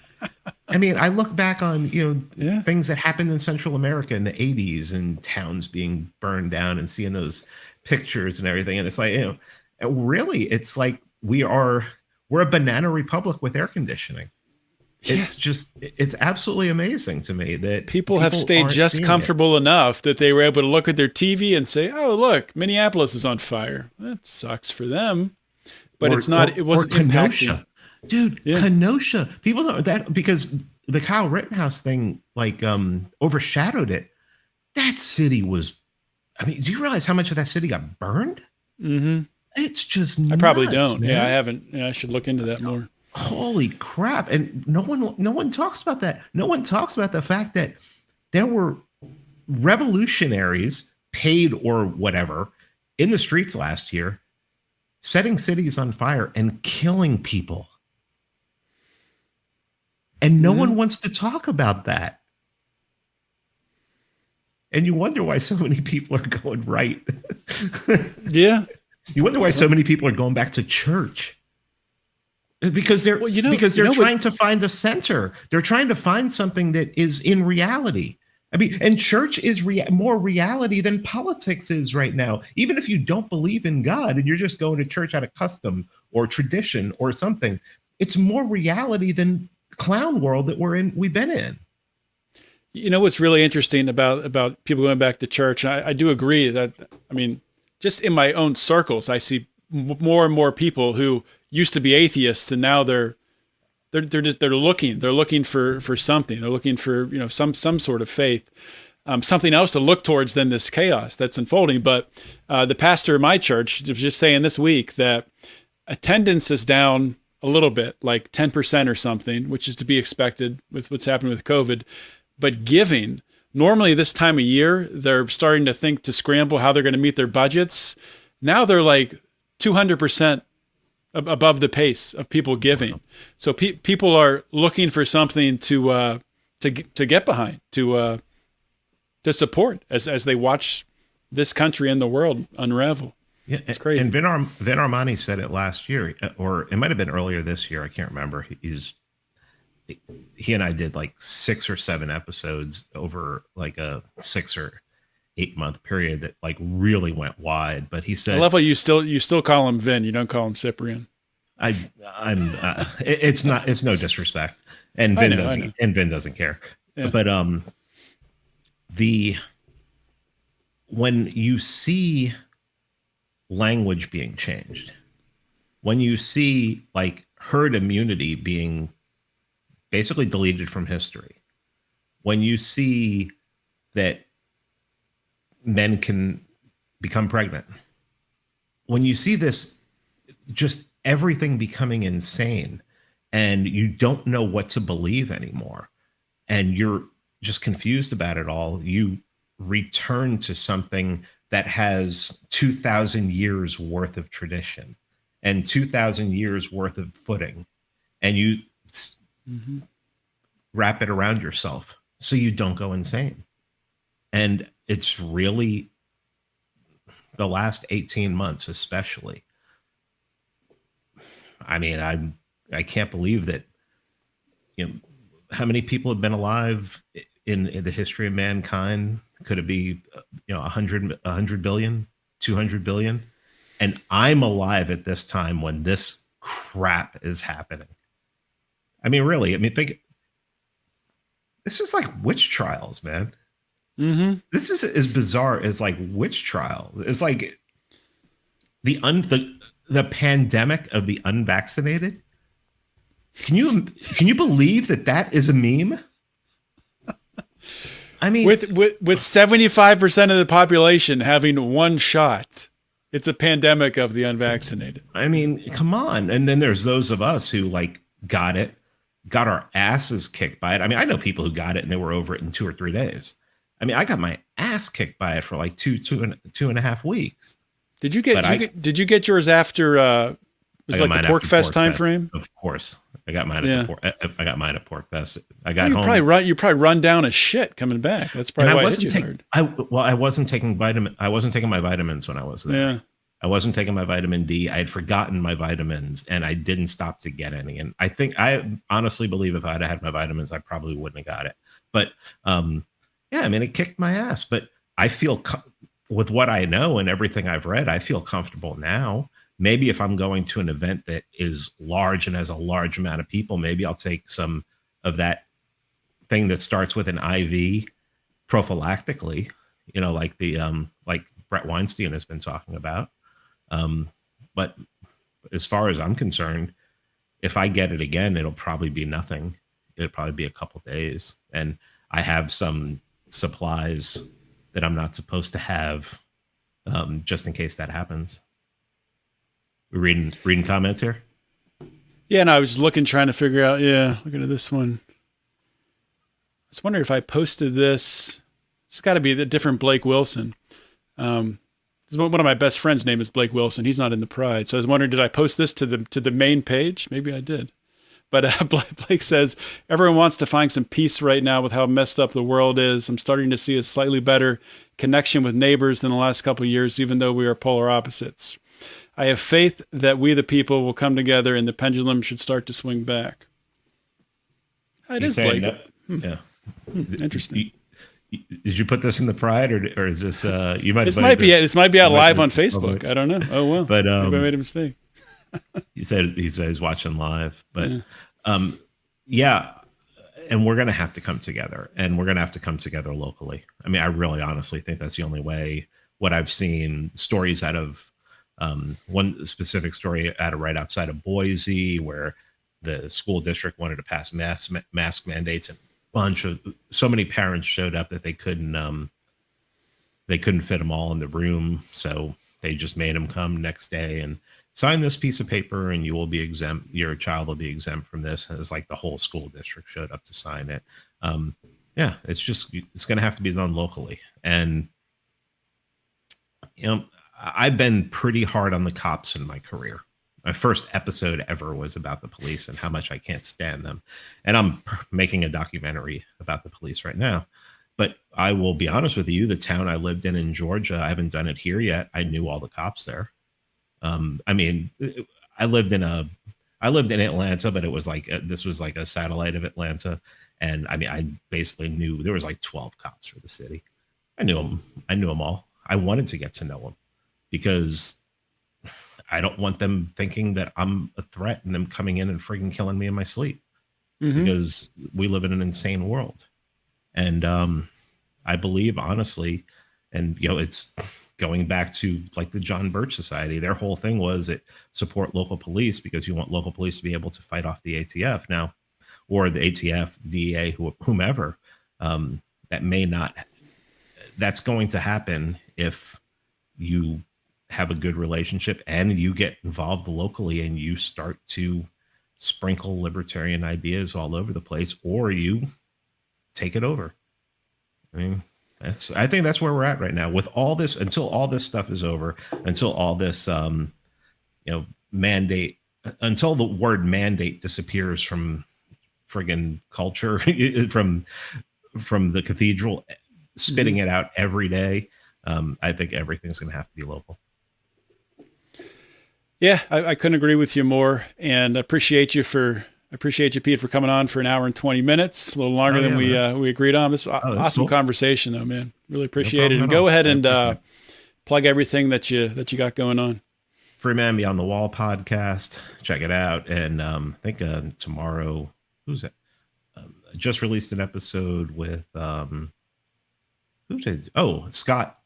Speaker 3: I mean, I look back on, things that happened in Central America in the 80s and towns being burned down and seeing those pictures and everything. And it's like, really, it's like we're a banana republic with air conditioning. It's absolutely amazing to me that
Speaker 1: people have stayed just comfortable enough that they were able to look at their TV and say, "Oh, look, Minneapolis is on fire." That sucks for them, but it wasn't
Speaker 3: Kenosha, dude. Yeah. Kenosha. People don't that because the Kyle Rittenhouse thing overshadowed it. That city was. I mean, do you realize how much of that city got burned?
Speaker 1: Mm-hmm.
Speaker 3: It's just.
Speaker 1: I probably don't. Man. Yeah, I haven't. Yeah, I should look into that more.
Speaker 3: Holy crap. And no one talks about that. No one talks about the fact that there were revolutionaries, paid or whatever, in the streets last year, setting cities on fire and killing people. And no one wants to talk about that. And you wonder why so many people are going right.
Speaker 1: Yeah.
Speaker 3: You wonder why so many people are going back to church. Because they're trying to find the center. They're trying to find something that is in reality. I mean, and church is more reality than politics is right now. Even if you don't believe in God and you're just going to church out of custom or tradition or something, it's more reality than clown world that we've been in.
Speaker 1: You know what's really interesting about people going back to church, and I do agree that, I mean, just in my own circles, I see more and more people who used to be atheists, and now they're looking for something. They're looking for, you know, some sort of faith, something else to look towards than this chaos that's unfolding. But the pastor of my church was just saying this week that attendance is down a little bit, like 10% or something, which is to be expected with what's happening with COVID. But giving, normally this time of year, they're starting to scramble how they're going to meet their budgets. Now they're like 200% above the pace of people giving. So people are looking for something to get behind, to support as they watch this country and the world unravel.
Speaker 3: Yeah,
Speaker 1: it's crazy.
Speaker 3: And Vin Armani said it last year, or it might have been earlier this year. I can't remember. He and I did like 6 or 7 episodes over like a 6 or 8 month period that like really went wide. But he said,
Speaker 1: I love how you still call him Vin. You don't call him Cyprian.
Speaker 3: It's no disrespect, and Vin doesn't care. Yeah. But when you see language being changed, when you see like herd immunity being basically deleted from history, when you see that men can become pregnant, when you see this, just everything becoming insane, and you don't know what to believe anymore, and you're just confused about it all, you return to something that has 2,000 years worth of tradition and 2,000 years worth of footing, and you wrap it around yourself so you don't go insane. And it's really the last 18 months, especially. I mean, I can't believe that, you know, how many people have been alive in the history of mankind. Could it be, 100 billion, 200 billion? And I'm alive at this time when this crap is happening. I mean, really, think, this is like witch trials, man.
Speaker 1: Mm-hmm.
Speaker 3: This is as bizarre as like witch trials. It's like the pandemic of the unvaccinated. Can you believe that is a meme? I mean,
Speaker 1: with 75% of the population having one shot, it's a pandemic of the unvaccinated.
Speaker 3: I mean, come on. And then there's those of us who like got our asses kicked by it. I mean, I know people who got it and they were over it in 2 or 3 days. I mean, I got my ass kicked by it for like two and a half weeks.
Speaker 1: Did you get yours after it was like the Pork Fest time frame?
Speaker 3: Of course. I got mine at Pork Fest. I got
Speaker 1: home. You probably run down as shit coming back. That's probably why it hit you hard.
Speaker 3: I wasn't taking my vitamins when I was there.
Speaker 1: Yeah.
Speaker 3: I wasn't taking my vitamin D. I had forgotten my vitamins, and I didn't stop to get any. And I honestly believe if I'd had my vitamins, I probably wouldn't have got it. But yeah, I mean, it kicked my ass. But I feel with what I know and everything I've read, I feel comfortable now. Maybe if I'm going to an event that is large and has a large amount of people, maybe I'll take some of that thing that starts with an IV prophylactically, like the like Brett Weinstein has been talking about. But as far as I'm concerned, if I get it again, it'll probably be nothing. It'll probably be a couple days, and I have some supplies that I'm not supposed to have, just in case that happens. We're reading comments here.
Speaker 1: Yeah, and I was just trying to figure out. Yeah, looking at this one. I was wondering if I posted this. It's got to be the different Blake Wilson. One of my best friends' name is Blake Wilson. He's not in the Pride, so I was wondering, did I post this to the main page? Maybe I did. But Blake says, everyone wants to find some peace right now with how messed up the world is. I'm starting to see a slightly better connection with neighbors than the last couple of years, even though we are polar opposites. I have faith that we, the people, will come together and the pendulum should start to swing back. It is Blake.
Speaker 3: Yeah.
Speaker 1: Interesting.
Speaker 3: Did you put this in the Pride, or is this? You might.
Speaker 1: This might be out live on Facebook. I don't know. Oh well.
Speaker 3: But
Speaker 1: maybe I made a mistake.
Speaker 3: He said he's watching live, but
Speaker 1: Yeah.
Speaker 3: um, yeah, and we're going to have to come together, and we're going to have to come together locally. I mean, I really honestly think that's the only way. What I've seen stories out of one specific story out of right outside of Boise, where the school district wanted to pass mask mandates, and so many parents showed up that they couldn't fit them all in the room, so they just made them come next day and sign this piece of paper, and you will be exempt. Your child will be exempt from this. And it was like the whole school district showed up to sign it. Yeah, it's going to have to be done locally. And I've been pretty hard on the cops in my career. My first episode ever was about the police and how much I can't stand them. And I'm making a documentary about the police right now. But I will be honest with you, the town I lived in Georgia, I haven't done it here yet. I knew all the cops there. I mean, I lived in Atlanta, but it was like this was like a satellite of Atlanta, and I mean, I basically knew there was like 12 cops for the city. I knew them. I knew them all. I wanted to get to know them because I don't want them thinking that I'm a threat and them coming in and freaking killing me in my sleep. Because we live in an insane world, and I believe honestly, and it's going back to like the John Birch Society. Their whole thing was it support local police because you want local police to be able to fight off the ATF now, or the ATF, DEA, whomever. That's going to happen if you have a good relationship and you get involved locally and you start to sprinkle libertarian ideas all over the place, or you take it over. I mean, I think that's where we're at right now with all this, until all this stuff is over, until all this, mandate, until the word mandate disappears from friggin' culture, from the cathedral, spitting it out every day. I think everything's going to have to be local.
Speaker 1: Yeah, I couldn't agree with you more, and I appreciate you, Pete, for coming on for an hour and 20 minutes, a little longer than we agreed on. This was awesome cool conversation, though, man. Really appreciate it. And go ahead and plug everything that you got going on.
Speaker 3: Free Man Beyond the Wall podcast. Check it out. And I think tomorrow, who's it? I just released an episode with Scott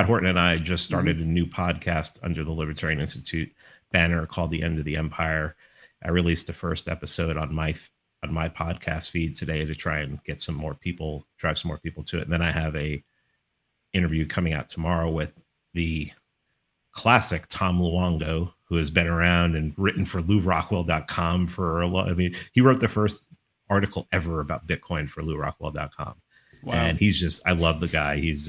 Speaker 3: Horton and I just started a new podcast under the Libertarian Institute banner called The End of the Empire. I released the first episode on my podcast feed today to try and get some more people, drive some more people to it. And then I have a interview coming out tomorrow with the classic Tom Luongo, who has been around and written for LouRockwell.com for a lot. I mean, he wrote the first article ever about Bitcoin for LouRockwell.com. Wow. And I love the guy. He's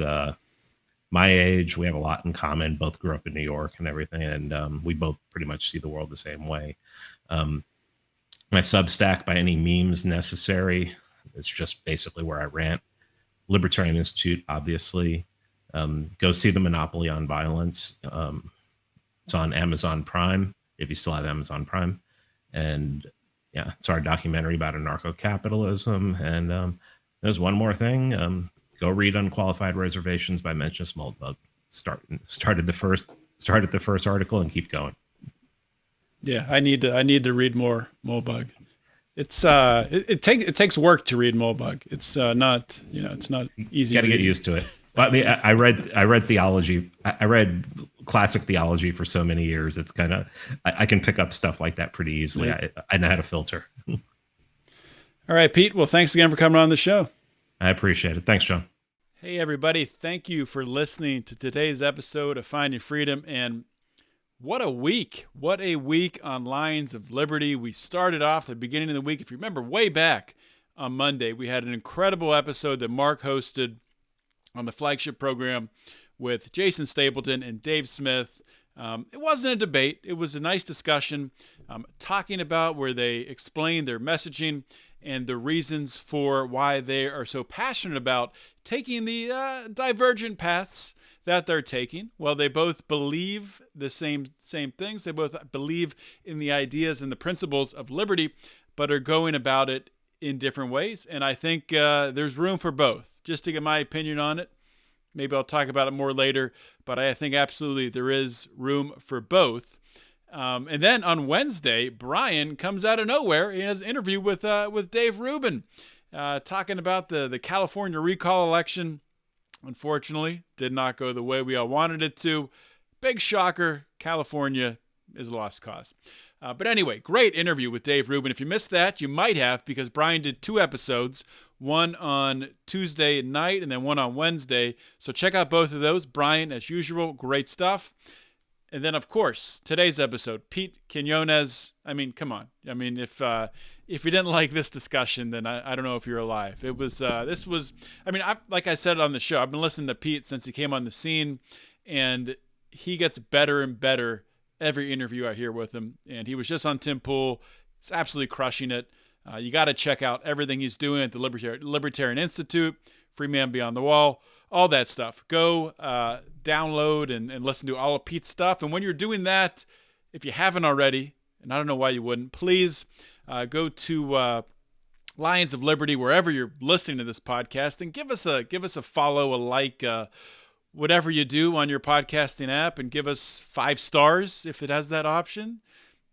Speaker 3: my age. We have a lot in common. Both grew up in New York and everything. And we both pretty much see the world the same way. My Substack, By Any Means Necessary, it's just basically where I rant. Libertarian Institute, obviously. Go see The Monopoly on Violence. It's on Amazon Prime, if you still have Amazon Prime. And yeah, it's our documentary about anarcho-capitalism. And there's one more thing. Go read Unqualified Reservations by Mencius Moldbug. Started the first article and keep going.
Speaker 1: Yeah, I need to read more Moldbug. It's it takes work to read Moldbug. It's not easy.
Speaker 3: You got to get used to it. Well, I mean, I read theology. I read classic theology for so many years. It's kind of I can pick up stuff like that pretty easily. Yeah. I know how to filter.
Speaker 1: All right, Pete. Well, thanks again for coming on the show.
Speaker 3: I appreciate it. Thanks, John.
Speaker 1: Hey, everybody. Thank you for listening to today's episode of Finding Freedom. And what a week. What a week on Lions of Liberty. We started off at the beginning of the week. If you remember way back on Monday, we had an incredible episode that Mark hosted on the flagship program with Jason Stapleton and Dave Smith. It wasn't a debate. It was a nice discussion talking about where they explained their messaging and the reasons for why they are so passionate about taking the divergent paths that they're taking. Well, they both believe the same things. They both believe in the ideas and the principles of liberty, but are going about it in different ways. And I think there's room for both. Just to get my opinion on it, maybe I'll talk about it more later, but I think absolutely there is room for both. And then on Wednesday, Brian comes out of nowhere. He has an interview with Dave Rubin, talking about the California recall election. Unfortunately, did not go the way we all wanted it to. Big shocker, California is a lost cause. But anyway, great interview with Dave Rubin. If you missed that, you might have, because Brian did 2 episodes, one on Tuesday night and then one on Wednesday. So check out both of those. Brian, as usual, great stuff. And then, of course, today's episode, Pete Quinones. I mean, come on. I mean, if you didn't like this discussion, then I don't know if you're alive. It was this was. I mean, like I said on the show, I've been listening to Pete since he came on the scene, and he gets better and better every interview I hear with him. And he was just on Tim Pool. He's absolutely crushing it. You got to check out everything he's doing at the Libertarian Institute, Free Man Beyond the Wall, all that stuff. Go download and listen to all of Pete's stuff. And when you're doing that, if you haven't already, and I don't know why you wouldn't, please go to Lions of Liberty, wherever you're listening to this podcast, and give us a follow, a like, whatever you do on your podcasting app, and give us 5 stars if it has that option.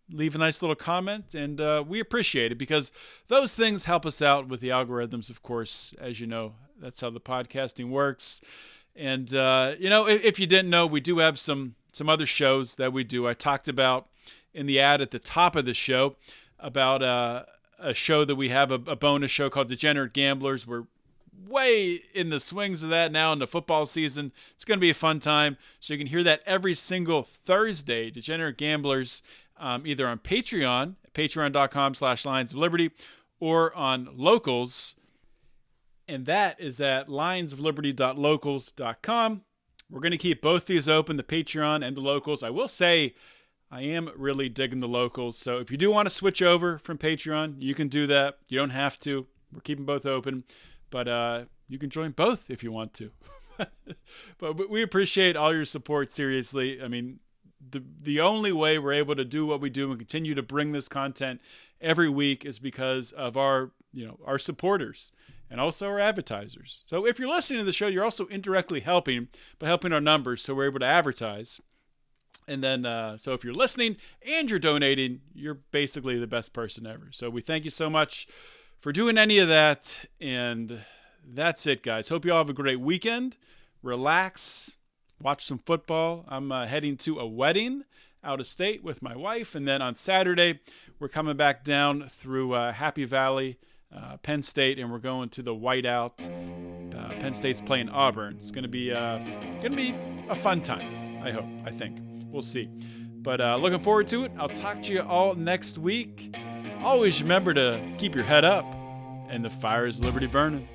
Speaker 1: Leave a nice little comment, and we appreciate it, because those things help us out with the algorithms, of course. As you know, that's how the podcasting works. And, if you didn't know, we do have some other shows that we do. I talked about in the ad at the top of the show about a show that we have, a bonus show called Degenerate Gamblers. We're way in the swings of that now in the football season. It's going to be a fun time. So you can hear that every single Thursday, Degenerate Gamblers, either on Patreon, patreon.com/Lions of Liberty, or on Locals. And that is at lionsofliberty.locals.com. We're going to keep both these open, the Patreon and the Locals. I will say I am really digging the Locals. So if you do want to switch over from Patreon, you can do that. You don't have to. We're keeping both open. But you can join both if you want to. But we appreciate all your support, seriously. I mean, the only way we're able to do what we do and continue to bring this content every week is because of our supporters and also our advertisers. So if you're listening to the show, you're also indirectly helping by helping our numbers, so we're able to advertise. And then, so if you're listening and you're donating, you're basically the best person ever. So we thank you so much for doing any of that. And that's it, guys. Hope you all have a great weekend. Relax. Watch some football. I'm heading to a wedding out of state with my wife. And then on Saturday, we're coming back down through Happy Valley, Penn State, and we're going to the Whiteout. Penn State's playing Auburn. It's going to be a fun time, I think. We'll see. But looking forward to it. I'll talk to you all next week. Always remember to keep your head up and the fire is liberty burning.